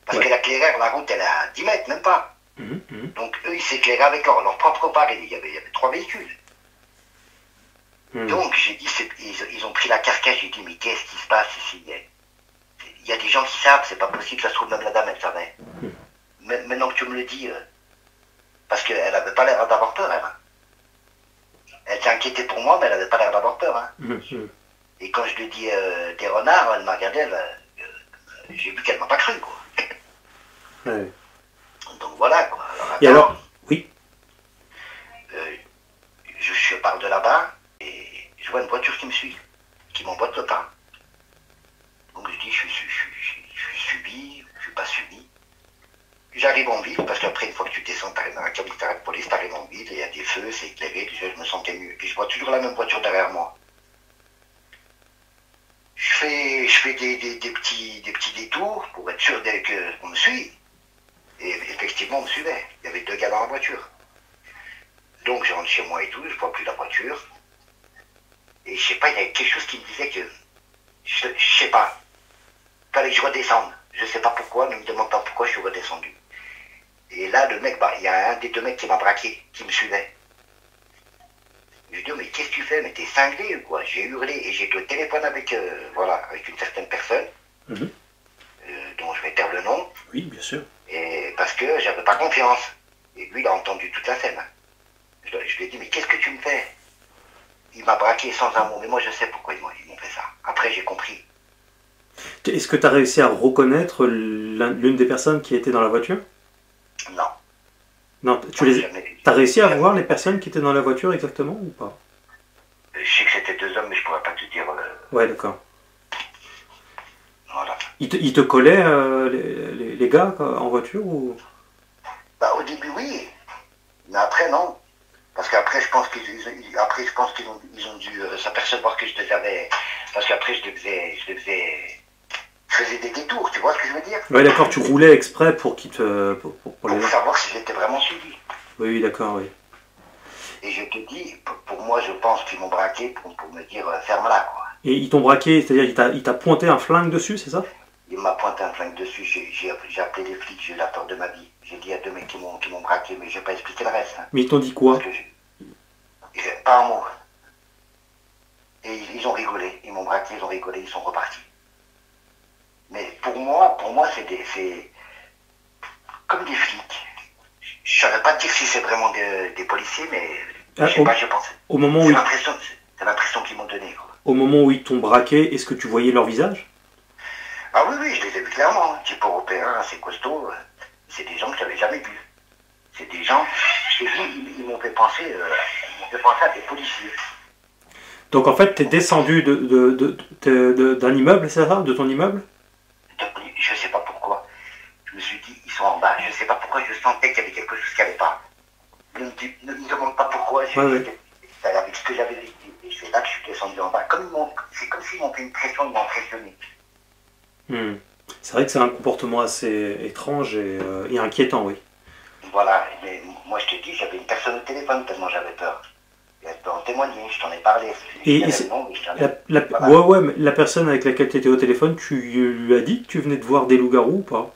Parce que l'éclaireur, la route, elle est à 10 mètres, même pas. Donc, eux, ils s'éclairaient avec leur propre phare. Il y avait 3 véhicules. Donc, j'ai dit, ils ont pris la carcasse. J'ai dit, mais qu'est-ce qui se passe ici? Il y a des gens qui savent, c'est pas possible, ça se trouve, même la dame, elle savait. Maintenant que tu me le dis, parce qu'elle avait pas l'air d'avoir peur, elle. Elle s'est inquiétée pour moi, mais elle avait pas l'air d'avoir peur. Hein. Et quand je lui dis des renards, elle m'a regardé, j'ai vu qu'elle m'a pas cru, quoi. Ouais. Donc voilà, quoi. Alors, et alors, oui. Je pars de là-bas, et je vois une voiture qui me suit, qui m'emboîte le pas. Donc je dis, je suis suivi, je suis pas suivi. J'arrive en ville, parce qu'après, une fois que tu descends, t'arrives dans un commissariat de police, t'arrives en ville, il y a des feux, c'est éclairé, déjà je me sentais mieux. Et je vois toujours la même voiture derrière moi. Je fais des petits détours pour être sûr qu'on me suit. Et effectivement, on me suivait. Il y avait 2 gars dans la voiture. Donc je rentre chez moi et tout, je vois plus la voiture. Et je sais pas, il y avait quelque chose qui me disait que... Je sais pas. Il fallait que je redescende. Je sais pas pourquoi, ne me demande pas pourquoi je suis redescendu. Et là, le mec, il y a un des 2 mecs qui m'a braqué, qui me suivait. Je lui dis, mais qu'est-ce que tu fais? Mais t'es cinglé ou quoi? J'ai hurlé et j'ai été au téléphone avec une certaine personne, dont je vais taire le nom. Oui, bien sûr. Et parce que j'avais pas confiance. Et lui, il a entendu toute la scène. Je lui ai dit, mais qu'est-ce que tu me fais? Il m'a braqué sans un mot, mais moi je sais pourquoi ils m'ont fait ça. Après, j'ai compris. Est-ce que tu as réussi à reconnaître l'une des personnes qui était dans la voiture? Non. Non, t'as réussi à voir les personnes qui étaient dans la voiture exactement ou pas? Je sais que c'était 2 hommes, mais je pourrais pas te dire. Ouais, d'accord. Voilà. Ils te collaient, les gars, en voiture ou... Bah, au début, oui. Mais après, non. Parce qu'après, je pense qu'ils ont dû s'apercevoir que je les avais... Parce qu'aprje faisais des détours, tu vois ce que je veux dire? Ouais, d'accord, tu roulais exprès pour qu'ils te... Pour savoir si j'étais vraiment suivi. Oui, d'accord, oui. Et je te dis, pour moi, je pense qu'ils m'ont braqué pour me dire ferme-la, quoi. Et ils t'ont braqué, c'est-à-dire il t'a pointé un flingue dessus, c'est ça? Il m'a pointé un flingue dessus, j'ai appelé les flics, j'ai eu la peur de ma vie. J'ai dit à 2 mecs qui m'ont braqué, mais je vais pas expliquer le reste. Hein. Mais ils t'ont dit quoi? Pas un mot. Et ils ont rigolé, ils m'ont braqué, ils ont rigolé, ils sont repartis. Mais pour moi, c'est comme des flics. Je ne saurais pas dire si c'est vraiment des policiers, mais je sais pas, je pense. Au moment où c'est l'impression qu'ils m'ont donnée. Au moment où ils t'ont braqué, est-ce que tu voyais leur visage? Ah oui, je les ai vus clairement. Type européen, assez costaud. C'est des gens que je n'avais jamais vus. C'est des gens, je te dis, ils m'ont fait penser à des policiers. Donc en fait, tu es descendu d'un immeuble, c'est ça? De ton immeuble? Je ne sais pas pourquoi. Je me suis dit, ils sont en bas. Je ne sais pas pourquoi je sentais qu'il y avait quelque chose qui n'allait pas. Ne me demande pas pourquoi. Avec ce que j'avais vécu. Et c'est là que je suis descendu en bas. C'est comme s'ils m'ont fait une pression, ils m'ont impressionné. C'est vrai que c'est un comportement assez étrange et inquiétant, oui. Voilà, mais moi je te dis, j'avais une personne au téléphone tellement j'avais peur. Et elle peut en témoigner, je t'en ai parlé. Ouais, mais la personne avec laquelle tu étais au téléphone, tu lui as dit que tu venais de voir des loups-garous ou pas?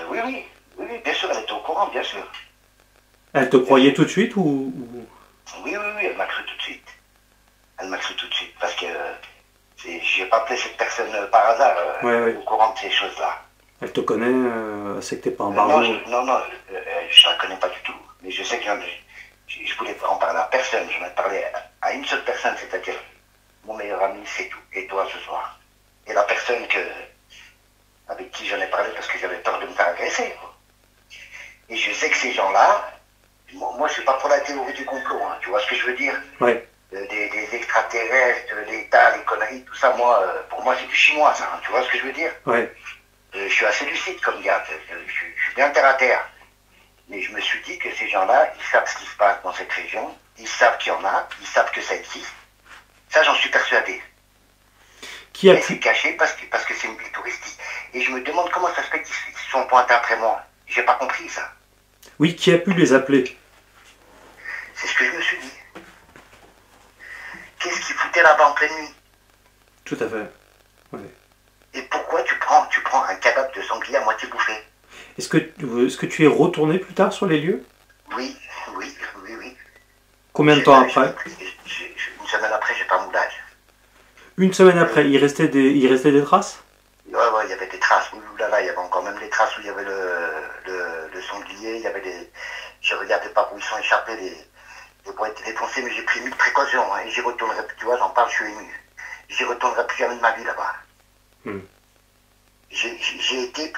Oui, bien sûr, elle était au courant, bien sûr. Elle te croyait tout de suite ou... Oui, elle m'a cru tout de suite. Elle m'a cru tout de suite parce que j'ai pas appelé cette personne par hasard au courant de ces choses-là. Elle te connaît, elle sait que t'es pas un barjot. Non, je la connais pas du tout. Mais je sais que je voulais en parler à personne. J'en ai parlé à une seule personne, c'est-à-dire mon meilleur ami, c'est tout. Et toi ce soir. Et la personne avec qui j'en ai parlé parce que j'avais peur de me faire agresser. Quoi. Et je sais que ces gens-là, moi je suis pas pour la théorie du complot, hein, tu vois ce que je veux dire? Ouais. Des extraterrestres, l'État, les conneries, tout ça, pour moi c'est du chinois ça, hein, tu vois ce que je veux dire? Ouais. Je suis assez lucide comme gars, je suis bien terre à terre. Mais je me suis dit que ces gens-là, ils savent ce qui se passe dans cette région, ils savent qu'il y en a, ils savent que ça existe. Ça j'en suis persuadé. Mais c'est caché parce que c'est une ville touristique. Et je me demande comment ça se fait qu'ils se sont pointés après moi. J'ai pas compris ça. Oui, qui a pu les appeler? C'est ce que je me suis dit. Qu'est-ce qu'ils foutaient là-bas en pleine nuit? Tout à fait. Ouais. Et pourquoi tu prends un cadavre de sanglier à moitié bouffé? Est-ce que tu es retourné plus tard sur les lieux? Oui. Combien de temps après? Une semaine après, j'ai pas un moulage. Une semaine après, il restait des traces? Ouais, il y avait des traces. Là, il y avait encore même les traces où il y avait le sanglier, il y avait des... Je regardais pas où ils sont échappés, les bois étaient défoncés, mais j'ai pris 1000 précautions, hein, et j'y retournerai plus, tu vois, j'en parle, je suis ému. J'y retournerai plus jamais de ma vie là-bas. J'ai été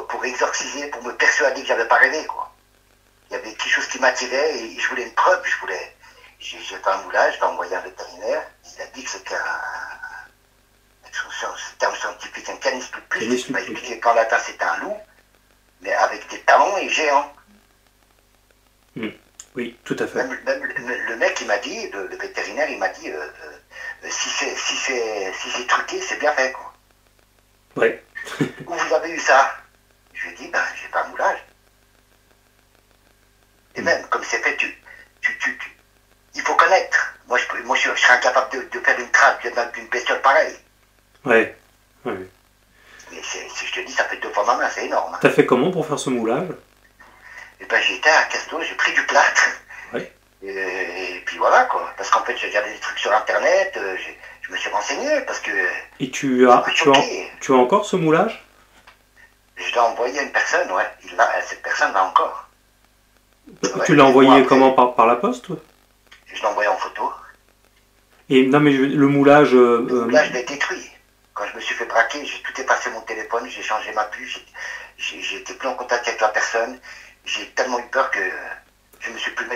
pour exorciser, pour me persuader que j'avais pas rêvé, quoi. Il y avait quelque chose qui m'attirait et je voulais une preuve, j'ai fait un moulage, j'ai envoyé un vétérinaire, il a dit que c'était ce terme scientifique, un canis lupus, il m'a expliqué qu'en latin c'était un loup, mais avec des talons et géants. Oui, tout à fait. Même le mec, il m'a dit, le vétérinaire, il m'a dit, si c'est truqué, c'est bien fait, quoi. Ouais. Où vous avez eu ça? Je lui ai dit, j'ai pas un moulage. Et même, comme c'est fait, il faut connaître. Moi, je serais incapable de faire une trace d'une bestiole pareille. Ouais. Mais si je te dis, ça fait 2 fois ma main, c'est énorme. Hein. T'as fait comment pour faire ce moulage? J'ai été à Casto, j'ai pris du plâtre. Ouais. Et puis voilà, quoi. Parce qu'en fait, j'ai regardé des trucs sur Internet, je me suis renseigné, parce que... Et tu as encore ce moulage? Je l'ai envoyé à une personne, ouais. Cette personne l'a encore. Tu l'as envoyé comment, par la poste? Je l'ai envoyé en photo. Et non, mais le moulage... Le moulage, je l'ai détruit. Quand je me suis fait braquer, j'ai tout effacé mon téléphone, j'ai changé ma puce, j'ai été plus en contact avec la personne. J'ai tellement eu peur que je me suis plus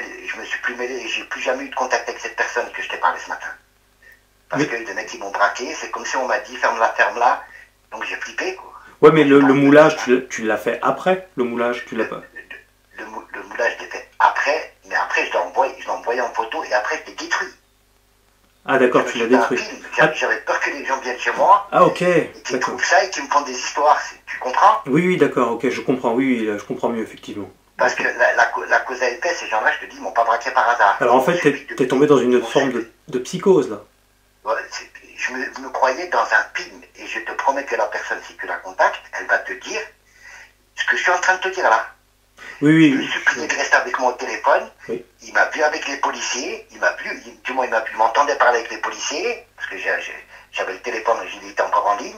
mêlé et j'ai plus jamais eu de contact avec cette personne que je t'ai parlé ce matin. Parce que les mecs qui m'ont braqué, c'est comme si on m'a dit ferme-la. Donc j'ai flippé, quoi. Ouais, mais le moulage, tu l'as fait après? Le moulage, tu l'as pas? Le moulage, je l'ai fait après, mais après je l'ai envoyé en photo et après je l'ai détruit. Ah d'accord, tu l'as détruit. J'avais peur que les gens viennent chez moi. Ah ok. Et qu'ils trouvent ça et qu'ils me font des histoires. Tu comprends? Oui, d'accord, ok, je comprends. Oui, je comprends mieux, effectivement. Parce que la cause à effet, ces gens-là, je te dis, ils m'ont pas braqué par hasard. Alors en fait, t'es tombé dans une forme de psychose, là. Ouais, je me croyais dans un film, et je te promets que la personne, si tu la contactes, elle va te dire ce que je suis en train de te dire là. Oui. Je me suis prié de rester avec moi au téléphone. Oui. Il m'a vu avec les policiers. Il m'entendait parler avec les policiers, parce que j'avais le téléphone, il était encore en ligne.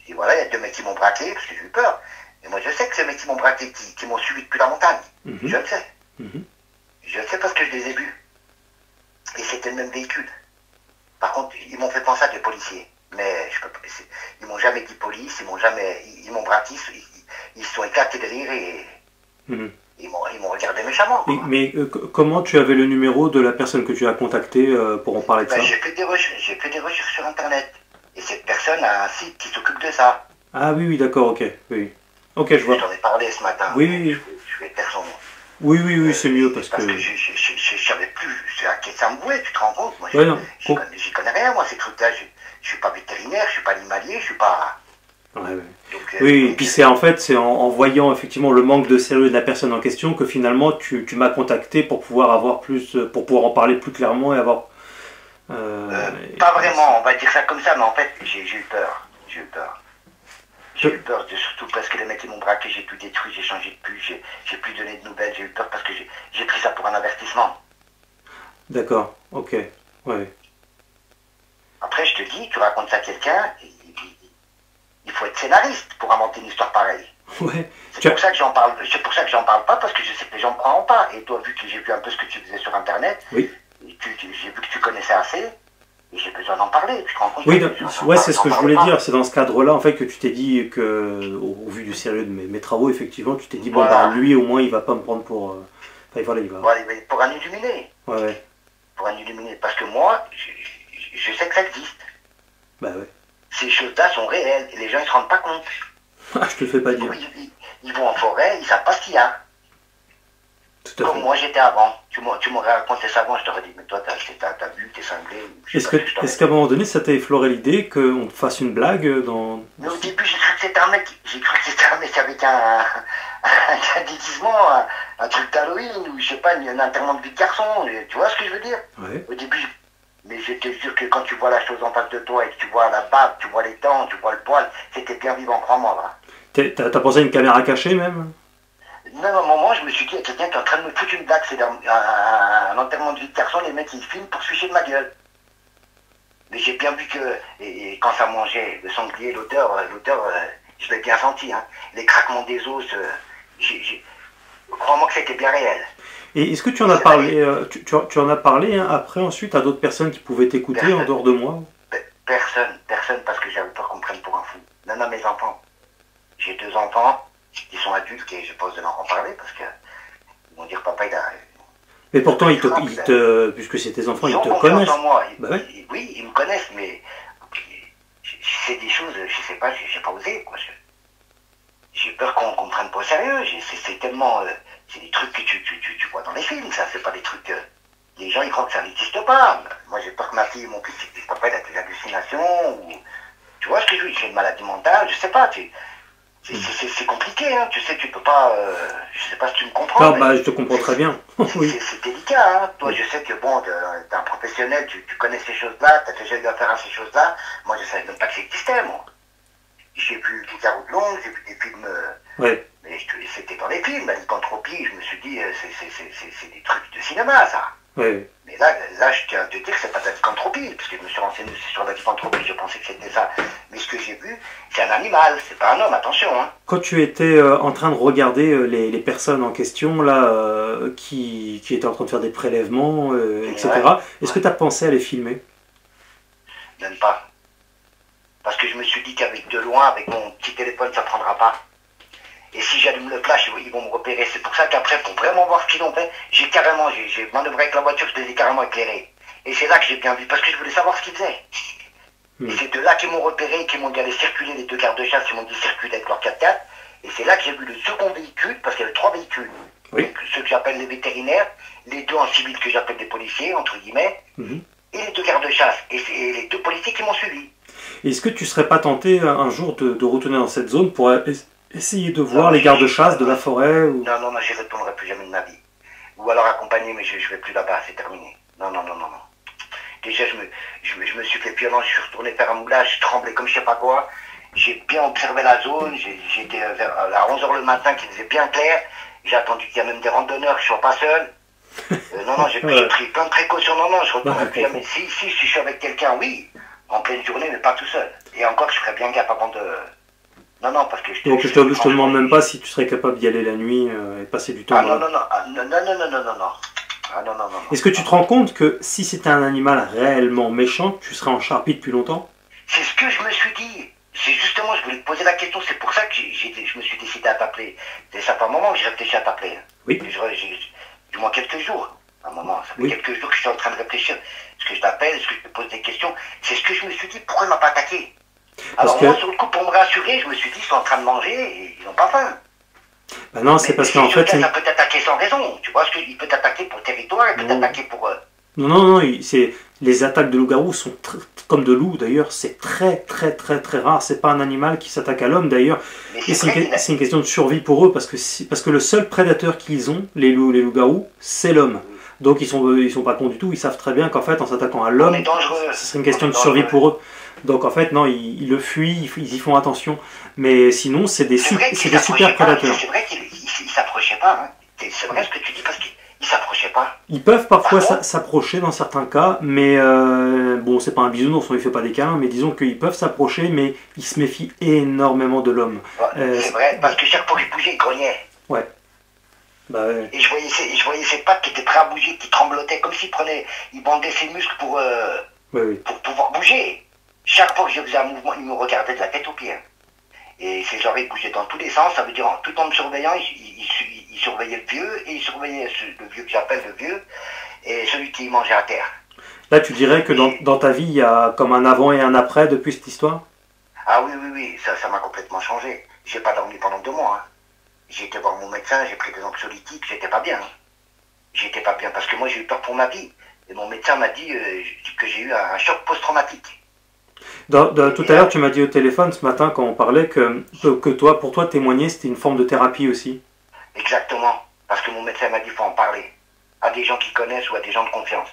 Et voilà, il y a 2 mecs qui m'ont braqué, parce que j'ai eu peur. Et moi, je sais que ces mecs qui m'ont braqué, qui m'ont suivi depuis la montagne. Je le sais. Je le sais parce que je les ai vus. Et c'était le même véhicule. Par contre, ils m'ont fait penser à des policiers. Mais ils m'ont jamais dit police, ils m'ont braqué, ils se sont éclatés de rire et ils m'ont regardé méchamment. Mais comment tu avais le numéro de la personne que tu as contactée pour en parler de ça? J'ai fait des recherches sur Internet. Et cette personne a un site qui s'occupe de ça. Ah oui, d'accord, ok. Oui. Ok, je vois. Je t'en ai parlé ce matin. Oui. Je vais taire son nom. Oui, c'est mieux parce que... je savais plus à quel ça me vouait, tu te rends compte? Moi, j'y connais rien, moi, ces trucs-là. Je suis pas vétérinaire, je suis pas animalier, je suis pas... Ouais. Donc, et puis c'est en voyant effectivement le manque de sérieux de la personne en question que finalement tu m'as contacté pour pouvoir en parler plus clairement et avoir... pas vraiment, on va dire ça comme ça, mais en fait j'ai eu peur. J'ai eu peur, surtout parce que les mecs ils m'ont braqué, j'ai tout détruit, j'ai changé de puce, j'ai plus donné de nouvelles, j'ai eu peur parce que j'ai pris ça pour un avertissement. D'accord, ok, ouais. Après, je te dis, tu racontes ça à quelqu'un, il faut être scénariste pour inventer une histoire pareille. Ouais. C'est pour ça que j'en parle. C'est pour ça que j'en parle pas, parce que je sais que les gens ne croiront pas. Et toi, vu que j'ai vu un peu ce que tu faisais sur Internet, oui. J'ai vu que tu connaissais assez, et j'ai besoin d'en parler. Tu te rends compte? Oui, ouais, c'est ce que je voulais dire. C'est dans ce cadre-là, en fait, que tu t'es dit que, au vu du sérieux de mes travaux, effectivement, tu t'es dit, bon, voilà. bah, lui, au moins, il va pas me prendre pour. Enfin, voilà, il va. Voilà, pour un illuminé. Ouais, ouais. Pour un illuminé. Parce que moi, je sais que ça existe. Bah ouais. Ces choses-là sont réelles, et les gens, ils se rendent pas compte. Ah, je te le fais pas dire. Ils vont en forêt, ils savent pas ce qu'il y a. Tout à Comme fait. moi j'étais avant. Tu m'aurais raconté ça avant, je t'aurais dit, mais toi t'as vu, t'es cinglé. Est-ce qu'à un moment donné, ça t'a effleuré l'idée qu'on te fasse une blague dans... Mais au début, j'ai cru que c'était un mec. J'ai cru que c'était un mec avec un déguisement, un truc d'Halloween, ou je sais pas, un enterrement de vie de garçon. Tu vois ce que je veux dire? Ouais. Au début, mais je te jure que quand tu vois la chose en face de toi et que tu vois la barbe, tu vois les dents, tu vois le poil, c'était bien vivant, crois-moi. Là. T'as pensé à une caméra cachée même? Même à un moment, je me suis dit, il y a quelqu'un qui est en train de me foutre une blague, c'est un enterrement de vie de garçon, les mecs ils filment pour se ficher de ma gueule. Mais j'ai bien vu que, et quand ça mangeait, le sanglier, l'odeur, je l'ai bien senti, hein. Les craquements des os, crois-moi que c'était bien réel. Et est-ce que tu en as parlé, tu en as parlé hein, après, ensuite, à d'autres personnes qui pouvaient t'écouter en dehors de moi? Personne, parce que j'avais peur qu'on me prenne pour un fou. Non, mes enfants. J'ai 2 enfants. Ils sont adultes et je pose de leur en parler parce que ils vont dire papa il a. Mais pourtant puisque c'est tes enfants, ils te connaissent. En moi. Bah ouais. Oui, ils me connaissent, mais c'est des choses, je sais pas, j'ai pas osé quoi. J'ai peur qu'on me prenne pas au sérieux. C'est tellement, c'est des trucs que tu vois dans les films, ça. C'est pas des trucs. Les gens ils croient que ça n'existe pas. Moi j'ai peur que ma fille et mon fils ils disent papa il a des hallucinations ou tu vois ce que je veux dire, j'ai une maladie mentale, je sais pas. C'est compliqué, hein. Tu sais, tu peux pas. Je sais pas si tu me comprends. Non, bah, je te comprends très bien. Oui. C'est délicat, hein. Toi, je sais que bon, t'es un professionnel, tu connais ces choses-là, t'as déjà eu affaire à ces choses-là. Moi, je savais même pas que ça existait, moi. J'ai vu des carottes longues, j'ai vu des films. Ouais. Mais c'était dans les films, la lycanthropie, je me suis dit, c'est des trucs de cinéma, ça. Ouais. Mais là, je tiens à te dire que c'est pas de la lycanthropie, parce que je me suis renseigné aussi sur la lycanthropie, je pensais que c'était ça. Mais ce que j'ai vu, c'est un animal, c'est pas un homme, attention. Hein. Quand tu étais en train de regarder les personnes en question, là, qui étaient en train de faire des prélèvements, etc., est-ce que tu as pensé à les filmer? Même pas. Parce que je me suis dit qu'avec de loin, avec mon petit téléphone, ça prendra pas. Et si j'allume le flash, ils vont me repérer. C'est pour ça qu'après, pour vraiment voir ce qu'ils ont fait, j'ai manœuvré avec la voiture, je les ai carrément éclairés. Et c'est là que j'ai bien vu, parce que je voulais savoir ce qu'ils faisaient. Et c'est de là qu'ils m'ont repéré, qu'ils m'ont dit aller circuler, les 2 gardes-chasse, ils m'ont dit circuler avec leur 4x4. Et c'est là que j'ai vu le second véhicule, parce qu'il y avait 3 véhicules. Oui. Ceux que j'appelle les vétérinaires, les 2 en civil que j'appelle des policiers, entre guillemets, et les 2 gardes-chasse. Et c'est les 2 policiers qui m'ont suivi. Est-ce que tu serais pas tenté un jour de retourner dans cette zone pour essayer de voir les gardes-chasse de la forêt ou... Non, j'y retournerai plus jamais de ma vie. Ou alors accompagné, mais je vais plus là-bas, c'est terminé. Non. Déjà, je me suis fait violence, je suis retourné faire un moulage, je tremblais comme je sais pas quoi. J'ai bien observé la zone, j'étais à 11h le matin, qui faisait bien clair. J'ai attendu qu'il y a même des randonneurs, que je sois pas seul. Non, j'ai pris plein de précautions. Non, je retournerai plus jamais. Si je suis avec quelqu'un, oui, en pleine journée, mais pas tout seul. Et encore, je ferais bien gaffe avant de... Non, parce que donc je te demande même pas si tu serais capable d'y aller la nuit et passer du temps. Non. Est-ce que tu te rends compte que si c'était un animal réellement méchant, tu serais en charpie depuis longtemps? C'est ce que je me suis dit. C'est justement, je voulais te poser la question, c'est pour ça que je me suis décidé à t'appeler. Ça fait un moment que j'ai réfléchi à t'appeler. Oui. Du moins quelques jours. Un moment, ça fait quelques jours que je suis en train de réfléchir. Est-ce que je t'appelle, est-ce que je te pose des questions? C'est ce que je me suis dit, pourquoi il m'a pas attaqué? Alors moi, sur le coup, pour me rassurer, je me suis dit, ils sont en train de manger et ils n'ont pas faim. Bah non, c'est parce qu'en fait... Ça peut t'attaquer sans raison, tu vois, il peut t'attaquer pour territoire, il peut t'attaquer pour... Non, les attaques de loup-garou sont comme de loup d'ailleurs, c'est très rare, c'est pas un animal qui s'attaque à l'homme d'ailleurs, et c'est une question de survie pour eux, parce que le seul prédateur qu'ils ont, les loups-garous, c'est l'homme. Donc ils sont pas cons du tout, ils savent très bien qu'en fait en s'attaquant à l'homme, c'est une question de survie pour eux. Donc en fait non, ils le fuient, ils y font attention. Mais sinon c'est des super prédateurs. C'est vrai qu'ils s'approchaient pas, hein. C'est vrai ce que tu dis parce qu'ils s'approchaient pas. Ils peuvent parfois s'approcher dans certains cas, mais bon, c'est pas un bisounours, on lui fait pas des câlins, mais disons qu'ils peuvent s'approcher, mais ils se méfient énormément de l'homme. C'est vrai, parce que chaque fois qu'il bougeait, il grognait. Ouais. Bah, ouais. Et je voyais ses pattes qui étaient prêtes à bouger, qui tremblotaient, comme s'il bandait ses muscles pour pouvoir bouger. Chaque fois que je faisais un mouvement, il me regardait de la tête aux pieds. Et ses oreilles bougeaient dans tous les sens, ça veut dire tout en me surveillant, il surveillait le vieux, et il surveillait le vieux que j'appelle le vieux, et celui qui mangeait à terre. Là, tu dirais que dans ta vie, il y a comme un avant et un après depuis cette histoire? Ah oui, ça m'a complètement changé. J'ai pas dormi pendant 2 mois. Hein. J'ai été voir mon médecin, j'ai pris des anxiolytiques, j'étais pas bien. Hein. J'étais pas bien, parce que moi j'ai eu peur pour ma vie. Et mon médecin m'a dit que j'ai eu un choc post-traumatique. Tout à l'heure, tu m'as dit au téléphone ce matin quand on parlait que pour toi, témoigner, c'était une forme de thérapie aussi. Exactement. Parce que mon médecin m'a dit qu'il faut en parler. À des gens qui connaissent ou à des gens de confiance.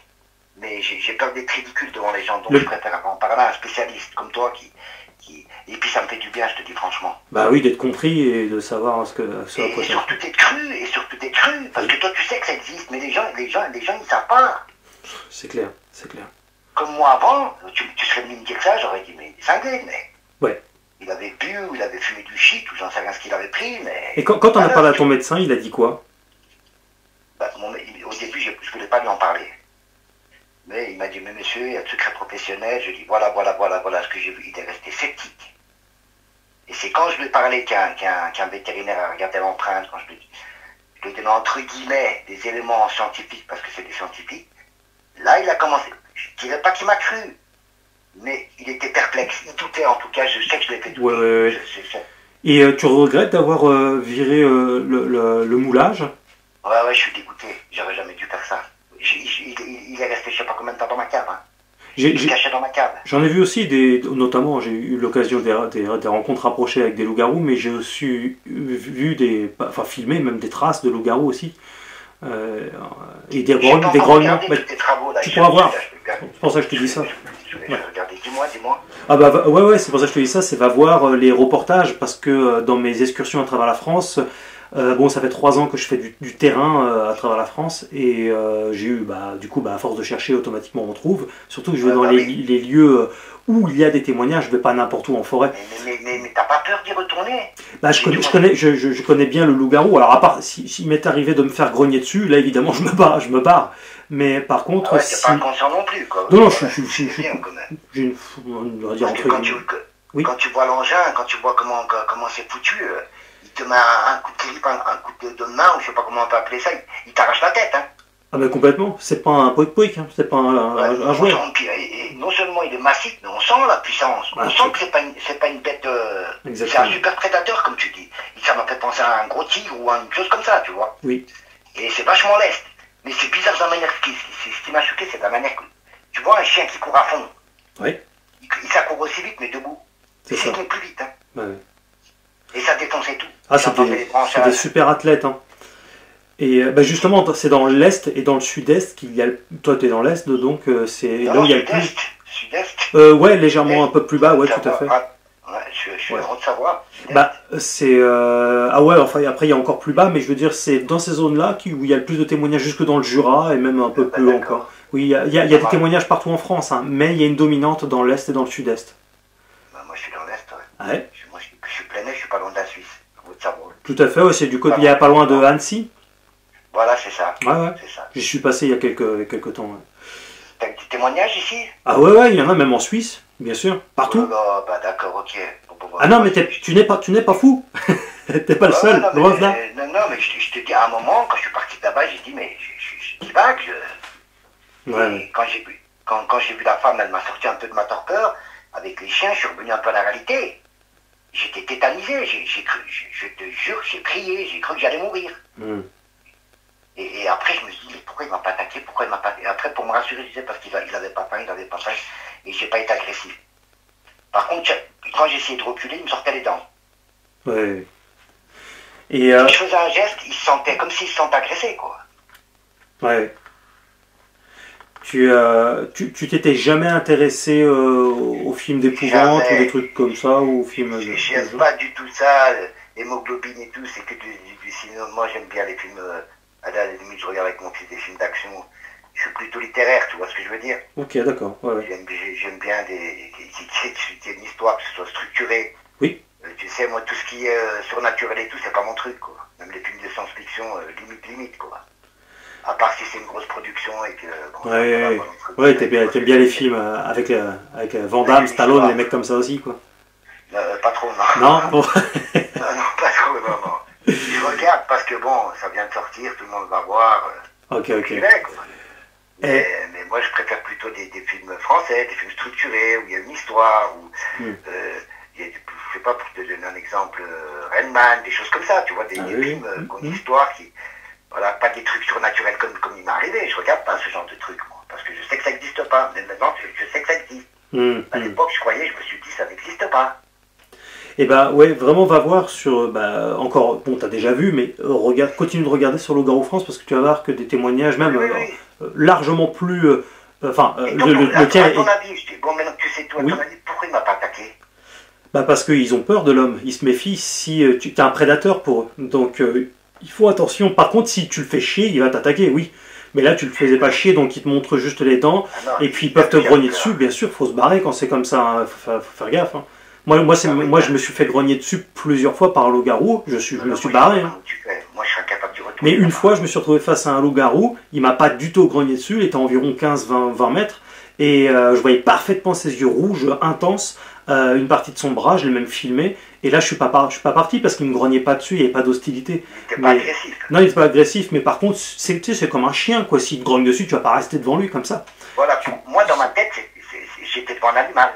Mais j'ai peur d'être ridicule devant les gens. Donc je préfère en parler à un spécialiste comme toi qui... Et puis ça me fait du bien, je te dis franchement. Bah oui, d'être compris et de savoir et surtout d'être cru. Parce que toi, tu sais que ça existe. Mais les gens, ils savent pas. C'est clair. Comme moi avant, tu serais venu me dire ça, j'aurais dit, mais il est cinglé, mais... Ouais. Il avait bu, ou il avait fumé du shit, ou j'en sais rien ce qu'il avait pris, mais... Et quand on a parlé à ton médecin, il a dit quoi? Au début, je ne voulais pas lui en parler. Mais il m'a dit, mais monsieur, il y a de secret professionnel. Je dis, voilà ce que j'ai vu. Il est resté sceptique. Et c'est quand je lui ai parlé qu'un vétérinaire a regardé l'empreinte, quand je lui ai donné entre guillemets des éléments scientifiques, parce que c'est des scientifiques, là, il a commencé... Je dirais pas qu'il m'a cru, mais il était perplexe. Il doutait en tout cas, je sais que je l'ai fait douter. Ouais. Et tu regrettes d'avoir viré le moulage? Ouais, je suis dégoûté. J'aurais jamais dû faire ça. Il est resté je sais pas combien de temps dans ma cave. Hein. Il est caché dans ma cave. J'en ai vu aussi notamment j'ai eu l'occasion des rencontres rapprochées avec des loups-garous, mais j'ai aussi vu filmé même des traces de loups-garous aussi. Et des grognements. Tu pourras voir. C'est pour ça que je te dis ça. Je vais regarder. Dis-moi. Ah bah ouais, c'est pour ça que je te dis ça. C'est va voir les reportages parce que dans mes excursions à travers la France, bon, ça fait 3 ans que je fais du terrain à travers la France et j'ai eu, du coup, à force de chercher, automatiquement on trouve. Surtout que je vais dans les lieux où il y a des témoignages, je vais pas n'importe où en forêt. Mais t'as pas peur d'y retourner? Je connais bien le loup-garou. Alors à part s'il m'est arrivé de me faire grogner dessus, là évidemment je me barre. Mais par contre, t'es pas inconscient non plus, quoi. Non, je suis bien quand même. On va dire entre guillemets. Quand tu vois l'engin, quand tu vois comment c'est foutu. Il te met un coup de clip, un coup de main, ou je sais pas comment on peut appeler ça, il t'arrache la tête. Hein. Ah ben complètement, c'est pas un pouic, hein. C'est pas un jouet. Non seulement il est massif, mais on sent la puissance. On sent que c'est pas une bête... c'est un super prédateur, comme tu dis. Ça m'a fait penser à un gros tigre ou à une chose comme ça, tu vois. Oui. Et c'est vachement leste. Mais c'est bizarre de la manière... Ce qui m'a choqué, c'est de la manière que... Tu vois un chien qui court à fond. Oui. Ça court aussi vite, mais debout. C'est ça. Il court plus vite. Hein. Ouais. Et ça défonçait tout. Ah, c'est des super athlètes. Hein. Et justement, c'est dans l'Est et dans le Sud-Est qu'il y a... Toi, tu es dans l'Est, donc c'est là où il y a le plus... Sud-Est. Ouais, légèrement un peu plus bas, ouais, tout à fait. Je suis heureux de savoir. C'est... Ah ouais, enfin, après, il y a encore plus bas, mais je veux dire, c'est dans ces zones-là où il y a le plus de témoignages, jusque dans le Jura, et même un peu plus haut encore. Oui, il y a des témoignages partout en France, hein, mais il y a une dominante dans l'Est et dans le Sud-Est. Moi, je suis dans l'Est, ouais. Ah ouais. Je suis plein nez, je suis pas loin de la Suisse. Tout à fait, ouais, c'est du côté, il y a pas loin de Annecy. Voilà, c'est ça. Ouais. J'y suis passé il y a quelques temps. Ouais. T'as des témoignages ici? Ah ouais, il y en a même en Suisse, bien sûr, partout. D'accord, ok. Ah non, mais tu n'es pas fou. T'es pas le seul. Non, mais je te dis, à un moment, quand je suis parti de là-bas, j'ai dit, mais je divague. Ouais. Quand j'ai vu la femme, elle m'a sorti un peu de ma torpeur. Avec les chiens, je suis revenu un peu à la réalité. J'étais tétanisé, je te jure, j'ai crié, j'ai cru que j'allais mourir. Et après, je me suis dit, pourquoi il m'a pas attaqué, Et après, pour me rassurer, je disais, parce qu'il avait pas faim, et j'ai pas été agressif. Par contre, quand j'essayais de reculer, il me sortait les dents. Ouais. Et je faisais un geste, il se sentait comme s'il se sentait agressé, quoi. Ouais. Tu t'étais jamais intéressé aux films d'épouvante ou des trucs comme ça, ou aux films j'aime pas du tout ça, l'hémoglobine et tout, c'est que du cinéma. Moi j'aime bien les films, à la limite je regarde avec mon fils des films d'action. Je suis plutôt littéraire, tu vois ce que je veux dire? Ok, d'accord. Ouais. J'aime bien qu'il y ait une histoire, que ce soit structuré. Oui. Tu sais, moi tout ce qui est surnaturel et tout, c'est pas mon truc, quoi. Même les films de science-fiction, limite, quoi. À part si c'est une grosse production et que... Bon, ouais, t'aimes bien les films avec Van Damme, Stallone, les mecs comme ça aussi, quoi. Pas trop, non. Non, bon. non, pas trop, non. Je regarde parce que bon, ça vient de sortir, tout le monde va voir. Ok. Mais moi, je préfère plutôt des films français, des films structurés, où il y a une histoire, où... je sais pas, pour te donner un exemple, Rain Man, des choses comme ça, tu vois, des films qui ont une histoire qui... Voilà, pas des trucs surnaturels comme il m'est arrivé. Je regarde pas ce genre de trucs, moi, parce que je sais que ça n'existe pas. Mais maintenant, je sais que ça existe. À l'époque, je croyais, je me suis dit, ça n'existe pas. Et bah ouais, vraiment va voir sur, encore, bon t'as déjà vu, mais continue de regarder sur Loup-Garou France parce que tu vas voir que des témoignages même largement plus, le tien est... ton avis, je dis, bon maintenant que tu sais tout, à ton avis, pourquoi il m'a pas attaqué? Bah parce qu'ils ont peur de l'homme, ils se méfient si tu es un prédateur pour eux, donc il faut attention. Par contre si tu le fais chier, il va t'attaquer, oui. Mais là, tu le faisais pas chier, donc ils te montrent juste les dents, et puis ils peuvent te grogner dessus. Bien sûr, faut se barrer quand c'est comme ça, hein. Faut faire gaffe. Hein. Moi, je me suis fait grogner dessus plusieurs fois par un loup-garou. Je me suis barré. Hein. Moi, je suis incapable de retourner. Mais une fois, je me suis retrouvé face à un loup-garou. Il m'a pas du tout grogné dessus. Il était à environ 15-20 mètres. Et je voyais parfaitement ses yeux rouges, intenses. Une partie de son bras, je l'ai même filmé. Et là, je suis pas parti parce qu'il me grognait pas dessus. Il n'y avait pas d'hostilité. Il n'était pas agressif. Non, il n'était pas agressif. Mais par contre, c'est comme un chien, quoi. S'il te grogne dessus, tu vas pas rester devant lui comme ça. Voilà. Moi, dans ma tête, j'étais devant un animal.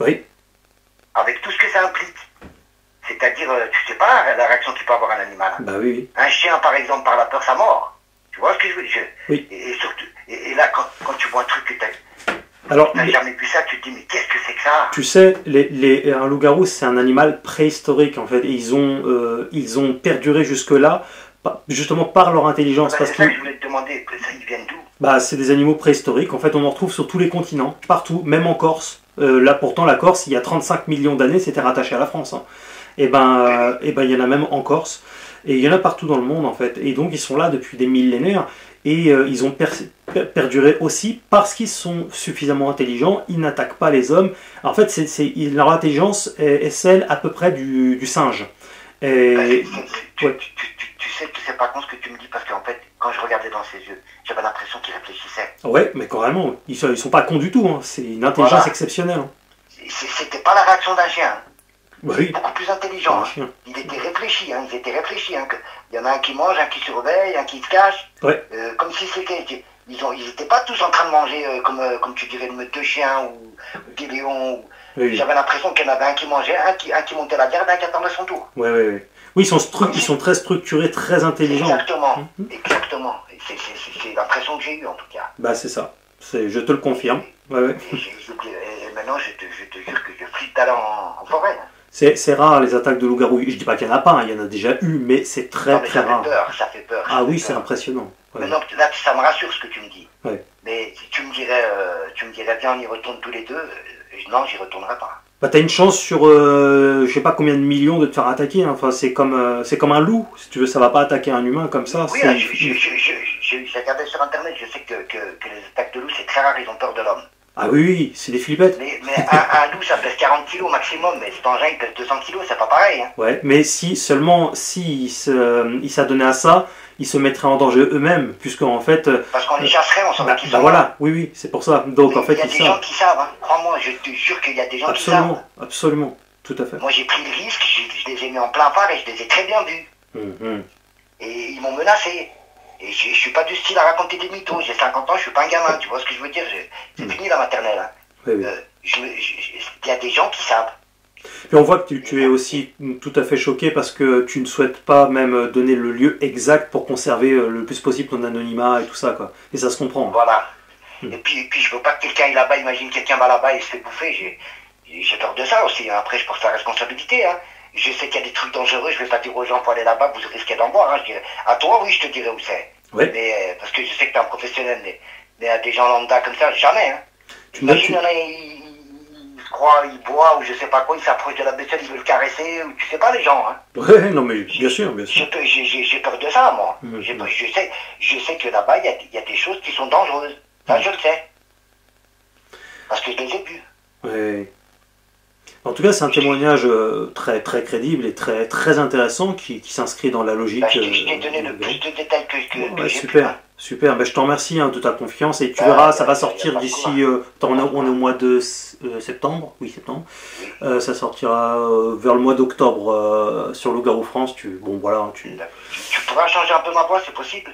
Oui. Avec tout ce que ça implique. C'est-à-dire, tu sais pas la réaction qu'il peut avoir un animal. Bah oui. Un chien, par exemple, par la peur, ça mord. Tu vois ce que je veux dire? Oui. Et surtout, et là, quand tu vois un truc que tu n'as jamais vu ça, tu te dis, mais qu'est-ce que c'est que ça? Tu sais, un loup-garou, c'est un animal préhistorique, en fait. Et ils ont perduré jusque-là, justement par leur intelligence. C'est ça que je voulais te demander, ça, ils viennent d'où? Bah, c'est des animaux préhistoriques. En fait, on en retrouve sur tous les continents, partout, même en Corse. Là, pourtant, la Corse, il y a 35 millions d'années, c'était rattaché à la France. Hein. Et il y en a même en Corse. Et il y en a partout dans le monde, en fait. Et donc, ils sont là depuis des millénaires. Et ils ont perduré aussi parce qu'ils sont suffisamment intelligents. Ils n'attaquent pas les hommes. En fait, leur intelligence est celle à peu près du singe. Et, tu sais pas con ce que tu me dis, parce qu'en fait, quand je regardais dans ses yeux, j'avais l'impression qu'il réfléchissait. Ouais, mais carrément, ils sont pas cons du tout, hein. C'est une intelligence exceptionnelle. Hein. C'était pas la réaction d'un chien. Bah oui. Beaucoup plus intelligent. Hein. Il était réfléchi, hein. Ils étaient réfléchis. Hein. Il y en a un qui mange, un qui surveille, un qui se cache. Ouais. Comme si c'était... Ils étaient pas tous en train de manger comme tu dirais une meute de chiens ou des lions. Oui. J'avais l'impression qu'il y en avait un qui mangeait, un qui montait la garde, un qui attendait son tour. Ouais. Oui, ils sont très structurés, très intelligents. Exactement. C'est l'impression que j'ai eue en tout cas. Bah c'est ça. Je te le confirme. Ouais. Et maintenant, je te jure que je flippe d'aller en forêt. C'est rare les attaques de loup-garou. Je dis pas qu'il y en a pas, il y en a déjà eu, mais c'est très rare. Ça fait peur. Ah oui, c'est impressionnant. Ouais. Maintenant, là, ça me rassure ce que tu me dis. Ouais. Mais si tu me dirais, viens, on y retourne tous les deux, non, j'y retournerai pas. Bah t'as une chance sur je sais pas combien de millions de te faire attaquer. Hein. Enfin, c'est comme un loup. Si tu veux, ça va pas attaquer un humain comme ça. Oui, j'ai regardé sur internet, je sais que les attaques de loup, c'est très rare, ils ont peur de l'homme. Ah oui, c'est des flippettes. Mais un loup, ça pèse 40 kilos maximum, mais cet engin, il pèse 200 kilos, c'est pas pareil. Hein. Ouais, mais si s'adonnaient à ça, ils se mettraient en danger eux-mêmes, puisqu'en fait... Parce qu'on les chasserait, on saurait qui sont. Voilà, oui, c'est pour ça. Donc en fait, il y a des gens qui savent, hein. Crois-moi, je te jure qu'il y a des gens qui savent. Absolument, tout à fait. Moi, j'ai pris le risque, je les ai mis en plein phare et je les ai très bien vus. Et ils m'ont menacé. Et je suis pas du style à raconter des mythos. J'ai 50 ans, je suis pas un gamin, tu vois ce que je veux dire? C'est fini la maternelle. Hein. Oui. Il y a des gens qui savent. Puis on voit que tu es aussi tout à fait choqué parce que tu ne souhaites pas même donner le lieu exact pour conserver le plus possible ton anonymat et tout ça, quoi. Et ça se comprend. Voilà. Et puis je veux pas que quelqu'un aille là-bas, imagine quelqu'un va là-bas et se fait bouffer. J'ai peur de ça aussi. Hein. Après, je porte la responsabilité. Hein. Je sais qu'il y a des trucs dangereux, je vais pas dire aux gens pour aller là-bas, vous risquez d'en boire. Hein. Je dirais, à toi, oui, je te dirai où c'est. Oui. Mais parce que je sais que tu es un professionnel, Mais à des gens lambda comme ça, jamais. Hein. Imagine, il y en a, ils se croient, ils boivent, ou je sais pas quoi, ils s'approchent de la bestiole, ils veulent le caresser, ou tu sais pas les gens. Hein. Ouais, non mais bien sûr, bien sûr. J'ai peur de ça, moi. Je sais que là-bas, il y a des choses qui sont dangereuses. Ça, je le sais. Parce que je les ai vues. Ouais. En tout cas, c'est un témoignage très, très crédible et très, très intéressant qui s'inscrit dans la logique. Je t'ai donné le plus de détails que j'ai super, pu. super. Ben, je te remercie hein, de ta confiance et tu verras, ça va sortir d'ici. On est au mois de septembre, oui septembre. Oui. Ça sortira vers le mois d'octobre sur Loup-Garou France. Bon voilà. Tu pourras changer un peu ma voix, c'est possible.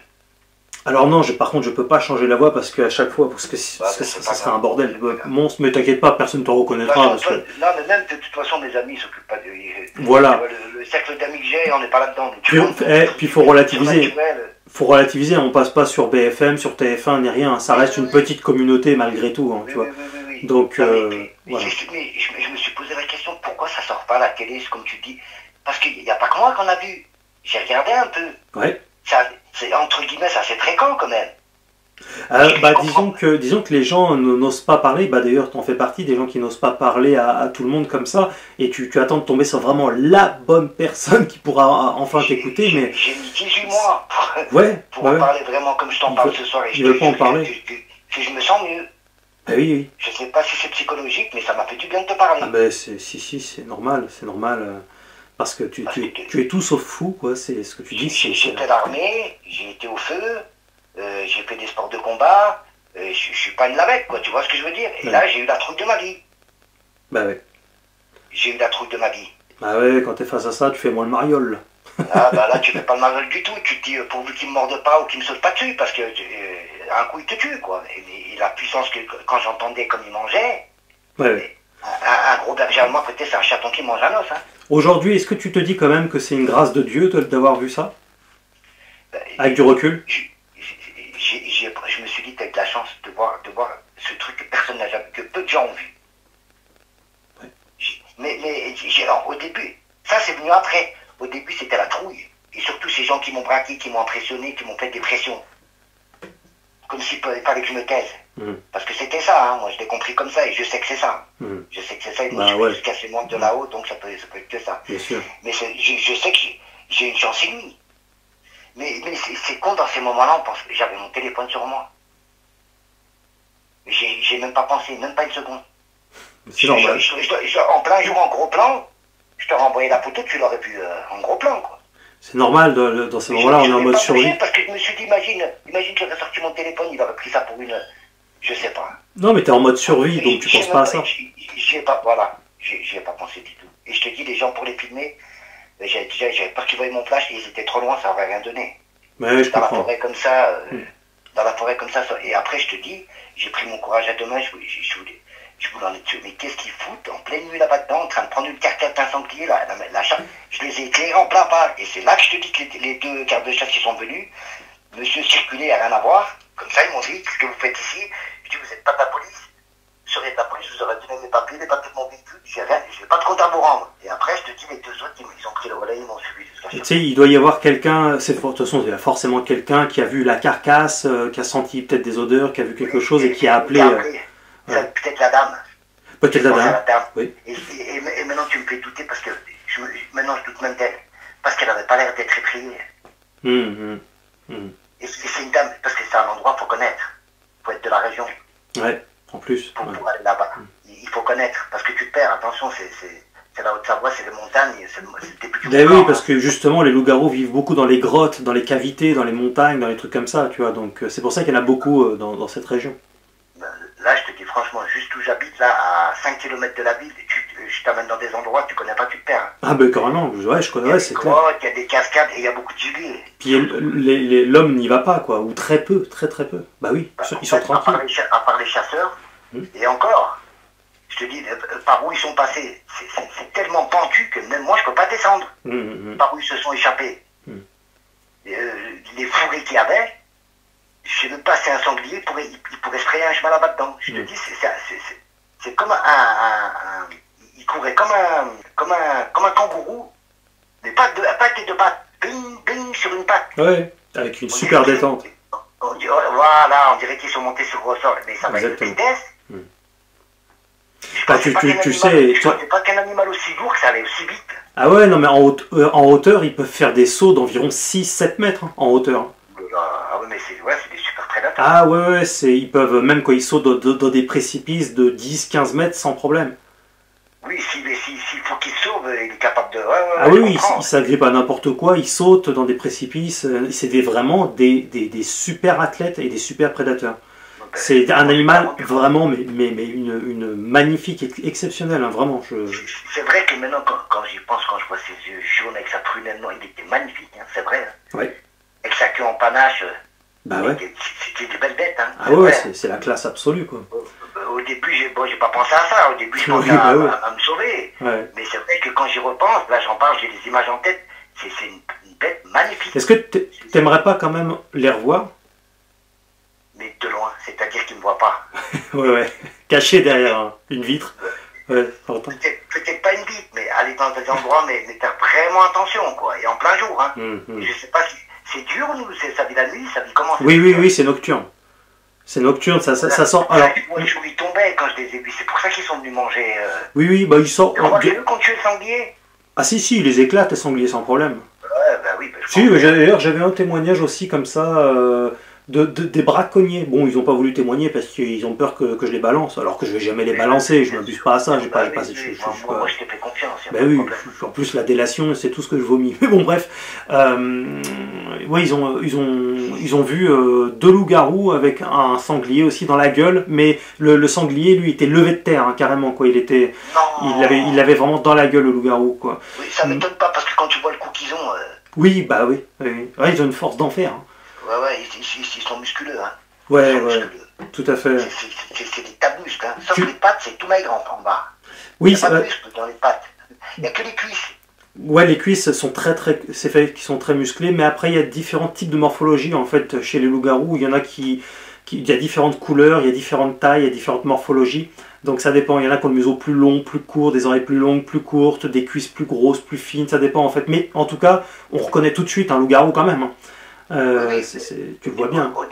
Alors non, par contre, je peux pas changer la voix parce qu'à chaque fois, parce que ça serait un bordel. Monstre, mais t'inquiète pas, personne ne te reconnaîtra. Non, mais même de toute façon, mes amis s'occupent pas de. Voilà. Le cercle d'amis que j'ai, on n'est pas là-dedans. Puis il faut relativiser. Faut relativiser, on passe pas sur BFM, sur TF1 ni rien. Ça reste une petite communauté malgré tout, hein, tu vois. Oui. Donc, mais voilà. Je me suis posé la question, pourquoi ça sort pas à la télé, comme tu dis? Parce qu'il n'y a pas que moi qu'on a vu. J'ai regardé un peu. Ouais. C'est entre guillemets, ça c'est fréquent quand même. Disons que les gens n'osent pas parler, d'ailleurs tu en fais partie, des gens qui n'osent pas parler à tout le monde comme ça, et tu attends de tomber sur vraiment la bonne personne qui pourra enfin t'écouter. Mais j'ai mis 18 mois pour en parler vraiment comme je t'en parle ce soir, et je veux pas en parler. Que je me sens mieux. Oui. Je sais pas si c'est psychologique, mais ça m'a fait du bien de te parler. Si, c'est normal, parce que tu es tout sauf fou, quoi, c'est ce que tu dis. J'étais l'armée, j'ai été au feu, j'ai fait des sports de combat, je suis pas une lavette, quoi, tu vois ce que je veux dire. Et là, j'ai eu la trouille de ma vie. J'ai eu la trouille de ma vie. Quand t'es face à ça, tu fais moins le mariole. Là, tu fais pas le mariole du tout, tu te dis, pourvu qu'il me morde pas ou qu'il me saute pas dessus, parce que un coup, il te tue, quoi. Et la puissance que, quand j'entendais comme il mangeait, un gros berger allemand, peut-être, c'est un chaton qui mange un os, hein. Aujourd'hui, est-ce que tu te dis quand même que c'est une grâce de Dieu d'avoir vu ça? Avec du recul? Je me suis dit, t'as eu de la chance de voir ce truc que personne n'a jamais, que peu de gens ont vu. Ouais. Mais au début, ça c'est venu après. Au début, c'était la trouille. Et surtout ces gens qui m'ont braqué, qui m'ont impressionné, qui m'ont fait des pressions. Comme s'il fallait que je me taise. Parce que c'était ça, hein. Moi je l'ai compris comme ça et je sais que c'est ça. Je sais que c'est ça, et moi je suis cassé moins de là-haut, donc ça peut être que ça. Bien sûr. Mais je sais que j'ai une chance inouïe. Mais c'est con dans ces moments-là, on pense que j'avais mon téléphone sur moi. J'ai même pas pensé, même pas une seconde. C'est normal. En plein jour, en gros plan, je t'aurais envoyé la photo, tu l'aurais vu en gros plan, quoi. C'est normal, dans ces moments-là, on est en mode survie. Parce que je me suis dit, imagine que j'aurais sorti mon téléphone, il aurait pris ça pour une... Je sais pas. Non, mais t'es en mode survie, donc tu penses pas à ça. J'y ai pas pensé du tout. Et je te dis, les gens pour les filmer, j'avais peur qu'ils voyaient mon flash, et ils étaient trop loin, ça aurait rien donné. Mais je comprends. Dans la forêt comme ça, et après je te dis, j'ai pris mon courage à deux mains, je voulais en être sûr. Mais qu'est-ce qu'ils foutent en pleine nuit là-bas dedans, en train de prendre une carcasse d'un sanglier, la chasse, je les ai éclairés en plein pas. Et c'est là que je te dis que les deux gardes de chasse qui sont venus, monsieur circulé a rien à voir. Comme ça, ils m'ont dit, qu'est-ce que vous faites ici? Je dis, vous n'êtes pas de la police. Vous seriez de la police, vous aurez donné les papiers de mon véhicule. J'ai pas de compte à vous rendre. Et après, je te dis, les deux autres, ils ont pris le relais, ils m'ont suivi. Tu sais, il doit y avoir quelqu'un, de toute façon, il y a forcément quelqu'un qui a vu la carcasse, qui a senti peut-être des odeurs, qui a vu quelque chose et qui a appelé. Peut-être la dame. Peut-être la dame. Oui. Et maintenant, tu me fais douter parce que maintenant, je doute même d'elle. Parce qu'elle n'avait pas l'air d'être effrayée. Et c'est une dame, parce que c'est un endroit qu'il faut connaître. Il faut être de la région. Ouais, en plus. Pour aller là-bas. Il faut connaître. Parce que tu te perds, attention, c'est la Haute-Savoie, c'est les montagnes, c'est le début du monde. Oui, parce que justement, les loups-garous vivent beaucoup dans les grottes, dans les cavités, dans les montagnes, dans les trucs comme ça, tu vois. Donc c'est pour ça qu'il y en a beaucoup dans cette région. Là, je te dis franchement, juste où j'habite, là, à 5 km de la ville, je t'amène dans des endroits que tu connais pas, tu te perds. Hein. Ah ben carrément, ouais, je connais, c'est clair. Il y a des cascades et il y a beaucoup de gibier. Puis l'homme n'y va pas, quoi, ou très peu, très peu. Bah oui, ils sont tranquilles. À part les chasseurs, et encore, je te dis, par où ils sont passés, c'est tellement pentu que même moi, je peux pas descendre. Par où ils se sont échappés. Les fourrés qu'il y avait, je sais même pas si un sanglier il pourrait se frayer un chemin là-bas dedans. Je te dis, c'est comme il courait comme un kangourou, mais pas avec les deux pattes, bing, bing sur une patte. Ouais, avec une super détente. On voilà, on dirait qu'ils sont montés sur ressort, mais ça va être de vitesse. Bah, tu sais... Je pensais pas qu'un animal aussi lourd, que ça allait aussi vite. Ah ouais, non mais en hauteur, ils peuvent faire des sauts d'environ 6-7 mètres hein, en hauteur. Ah ouais, mais c'est des super prédateurs. Ah ouais, ils peuvent, même quand ils sautent dans des précipices de 10-15 mètres sans problème. Oui, s'il faut qu'il sauve, il est capable de... ah oui, il s'agrippe à n'importe quoi, il saute dans des précipices. C'est vraiment des super athlètes et des super prédateurs. C'est un animal vraiment, mais une magnifique, exceptionnelle, hein, vraiment. C'est vrai que maintenant, quand j'y pense, quand je vois ses yeux jaunes avec sa prunelle noire, il était magnifique, hein, c'est vrai. Hein. Ouais. Avec sa queue en panache, bah ouais. C'était des belles bêtes. Hein, ah ouais, c'est la classe absolue, quoi. Au début, j'ai pas pensé à ça. Au début, je pensais à me sauver. Ouais. Mais c'est vrai que quand j'y repense, là j'en parle, j'ai des images en tête. C'est une bête magnifique. Est-ce que t'aimerais pas quand même les revoir? Mais de loin, c'est-à-dire qu'ils ne me voient pas. ouais. Caché derrière une vitre. Ouais, peut-être pas une vitre, mais aller dans des endroits, mais faire vraiment attention, quoi. Et en plein jour, hein. Je sais pas si c'est dur ou ça vit la nuit, ça vit comment? Oui, c'est nocturne. C'est nocturne, ça sort. Alors, moi, le jour ils tombaient quand je les ai vus, c'est pour ça qu'ils sont venus manger. Oui, bah ils sortent. Tu crois que eux qu'on tue le sanglier? Ah si, ils les éclatent, les sangliers, sans problème. Ouais, bah oui. Si, d'ailleurs, j'avais un témoignage aussi comme ça des braconniers. Bon, ils n'ont pas voulu témoigner parce qu'ils ont peur que je les balance, alors que je vais jamais les balancer, je m'abuse pas à ça, j'ai pas... Moi, je t'ai fait confiance. Ben oui, en plus la délation, c'est tout ce que je vomis. Mais bon, bref. Ouais, ils ont vu deux loups-garous avec un sanglier aussi dans la gueule, mais le sanglier, lui, était levé de terre, hein, carrément, quoi. Il l'avait vraiment dans la gueule, le loup-garou, quoi. Oui, ça m'étonne pas, parce que quand tu vois le coup qu'ils ont... Oui, bah oui. Ouais, ils ont une force d'enfer. Hein. Ouais, ils sont musculeux, hein. Ouais, tout à fait. C'est des tas de muscles, hein. Sauf les pattes, c'est tout maigre en bas. Oui, c'est vrai. Il n'y a pas de muscles dans les pattes. Il n'y a que les cuisses. Ouais, les cuisses sont c'est fait qu'ils sont très musclés, mais après il y a différents types de morphologie en fait chez les loups-garous. Il y en a il y a différentes couleurs, il y a différentes tailles, il y a différentes morphologies. Donc ça dépend, il y en a qui ont le museau plus long, plus court, des oreilles plus longues, plus courtes, des cuisses plus grosses, plus fines, ça dépend en fait. Mais en tout cas, on reconnaît tout de suite un loup-garou quand même. Hein. Oui, tu le vois bien. Au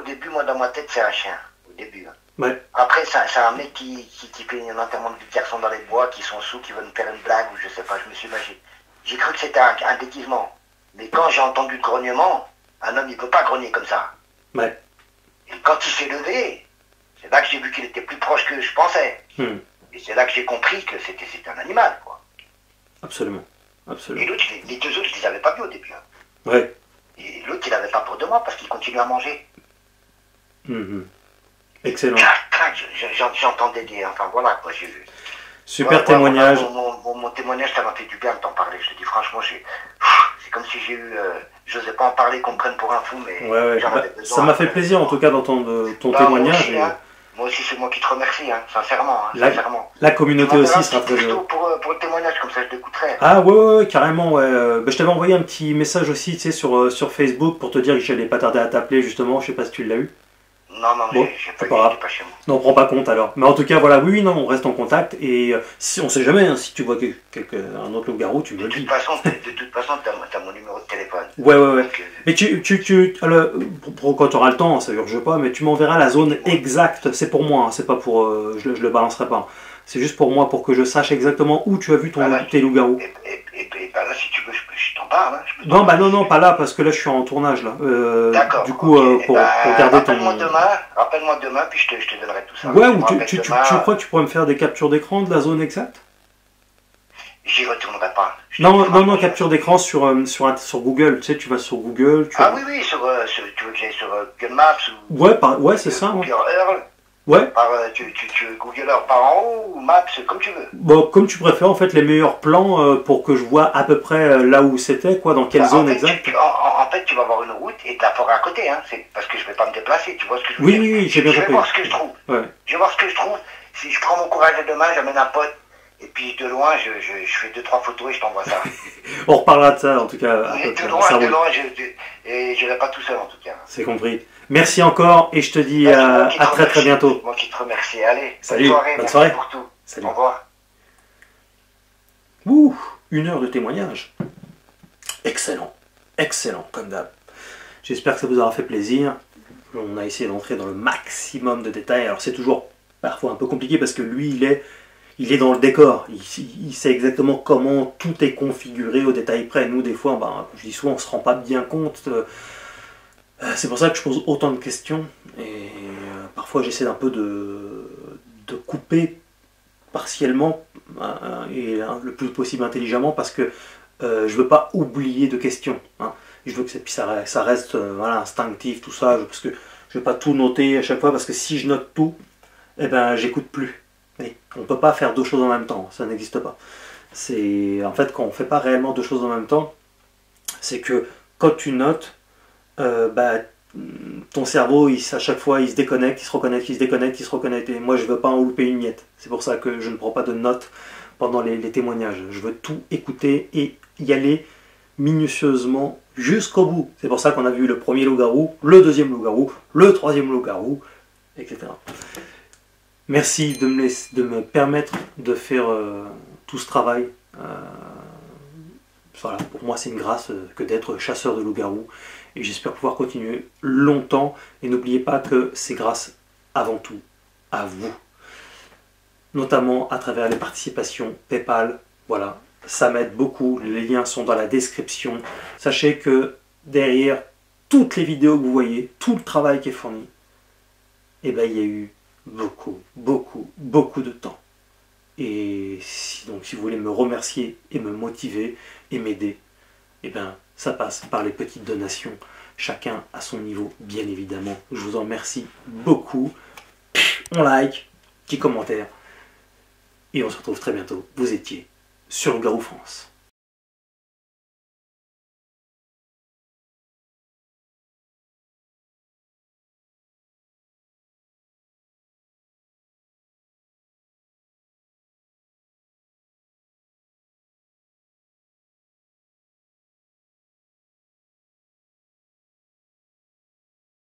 début, moi, dans ma tête, c'est un chien. Au début. Ouais. Après, c'est un mec qui fait un enterrement de vie de garçon dans les bois, qui sont sous, qui veut me faire une blague, ou je sais pas, je me suis imaginé. J'ai cru que c'était un déguisement. Mais quand j'ai entendu le grognement, un homme, il peut pas grogner comme ça. Ouais. Et quand il s'est levé, c'est là que j'ai vu qu'il était plus proche que je pensais. Et c'est là que j'ai compris que c'était un animal, quoi. Absolument. Et l'autre, les deux autres, je les avais pas vus au début. Hein. Ouais. Et l'autre, il avait pas peur de moi parce qu'il continuait à manger. Excellent. J'entendais des... Enfin, voilà, quoi, j'ai vu. Super témoignage. Mon témoignage, ça m'a fait du bien de t'en parler. Je te dis franchement, c'est comme si j'ai eu... j'osais pas en parler, qu'on me prenne pour un fou, mais... Ouais. Ça m'a fait plaisir, en tout cas, d'entendre ton témoignage. Moi aussi, c'est moi qui te remercie, hein, sincèrement. Hein, la communauté aussi sera très heureuse. Pour le témoignage, comme ça je l'écouterai. Ah ouais, carrément, ouais. Je t'avais envoyé un petit message aussi, tu sais, sur Facebook pour te dire que j'allais pas tarder à t'appeler, justement. Je sais pas si tu l'as eu. Non, bon, j'ai pas chez moi. Non, prends pas compte alors. Mais en tout cas, voilà, oui, non, on reste en contact. Et si on sait jamais, hein, si tu vois un autre loup-garou, tu me le dis. De toute façon, t'as mon numéro de téléphone. Ouais. Donc, mais alors, quand tu auras le temps, ça urge pas, mais tu m'enverras la zone exacte. C'est pour moi, hein, c'est pas pour. Je le balancerai pas. C'est juste pour moi, pour que je sache exactement où tu as vu tes loups-garous. Et bah là, si tu veux, je t'en parle. Hein, non, pas là, parce que là, je suis en tournage. Là. D'accord. Du coup, pour garder ton... Rappelle-moi demain, puis je te donnerai tout ça. Ouais, ou tu crois que tu pourrais me faire des captures d'écran de la zone exacte? J'y retournerai pas. Non, capture d'écran sur Google. Tu sais, tu vas sur Google. Oui, tu veux que j'aille sur Google Maps ou... Ouais, c'est ça. Google Earth. Ouais. Tu Google Earth par en haut ou Maps, comme tu veux. Bon, comme tu préfères, en fait, les meilleurs plans pour que je vois à peu près là où c'était, quoi, dans quelle zone exacte. En fait, tu vas avoir une route et de la forêt à côté, hein. C'est parce que je vais pas me déplacer, tu vois ce que je veux dire. Oui, j'ai bien compris. Je vais voir ce que je trouve. Ouais. Je vais voir ce que je trouve. Si je prends mon courage demain, j'amène un pote. Et puis de loin, je fais 2-3 photos et je t'envoie ça. On reparlera de ça, en tout cas. De loin, et je n'irai pas tout seul, en tout cas. C'est compris. Merci encore et je te dis à très bientôt. Moi qui te remercie. Allez, salut, bonne soirée. Merci pour tout. Salut. Au revoir. 1 heure de témoignage. Excellent, comme d'hab. J'espère que ça vous aura fait plaisir. On a essayé d'entrer dans le maximum de détails. Alors c'est toujours parfois un peu compliqué parce que lui, il est dans le décor. Il sait exactement comment tout est configuré au détail près. Nous, des fois, comme je dis souvent, on ne se rend pas bien compte. C'est pour ça que je pose autant de questions. Et parfois, j'essaie un peu de couper partiellement et le plus possible intelligemment parce que je ne veux pas oublier de questions. Hein. Je veux que ça reste voilà, instinctif, tout ça, parce que je ne vais pas tout noter à chaque fois, parce que si je note tout, eh ben, j'écoute plus. Et on ne peut pas faire deux choses en même temps, ça n'existe pas. En fait, quand on ne fait pas réellement deux choses en même temps, c'est que quand tu notes, ton cerveau, à chaque fois, il se déconnecte, il se reconnecte, il se déconnecte, il se reconnecte. Et moi, je ne veux pas en louper une miette. C'est pour ça que je ne prends pas de notes pendant les témoignages. Je veux tout écouter et y aller minutieusement jusqu'au bout. C'est pour ça qu'on a vu le premier loup-garou, le deuxième loup-garou, le troisième loup-garou, etc. Merci de me permettre de faire tout ce travail. Voilà, pour moi, c'est une grâce que d'être chasseur de loup-garou. Et j'espère pouvoir continuer longtemps. Et n'oubliez pas que c'est grâce avant tout à vous. Notamment à travers les participations PayPal. Voilà, ça m'aide beaucoup. Les liens sont dans la description. Sachez que derrière toutes les vidéos que vous voyez, tout le travail qui est fourni, eh ben, il y a eu beaucoup de temps. Et donc si vous voulez me remercier et me motiver et m'aider, eh ben, ça passe par les petites donations, chacun à son niveau, bien évidemment. Je vous en remercie beaucoup. On like, petit commentaire, et on se retrouve très bientôt. Vous étiez sur Loup-garou France.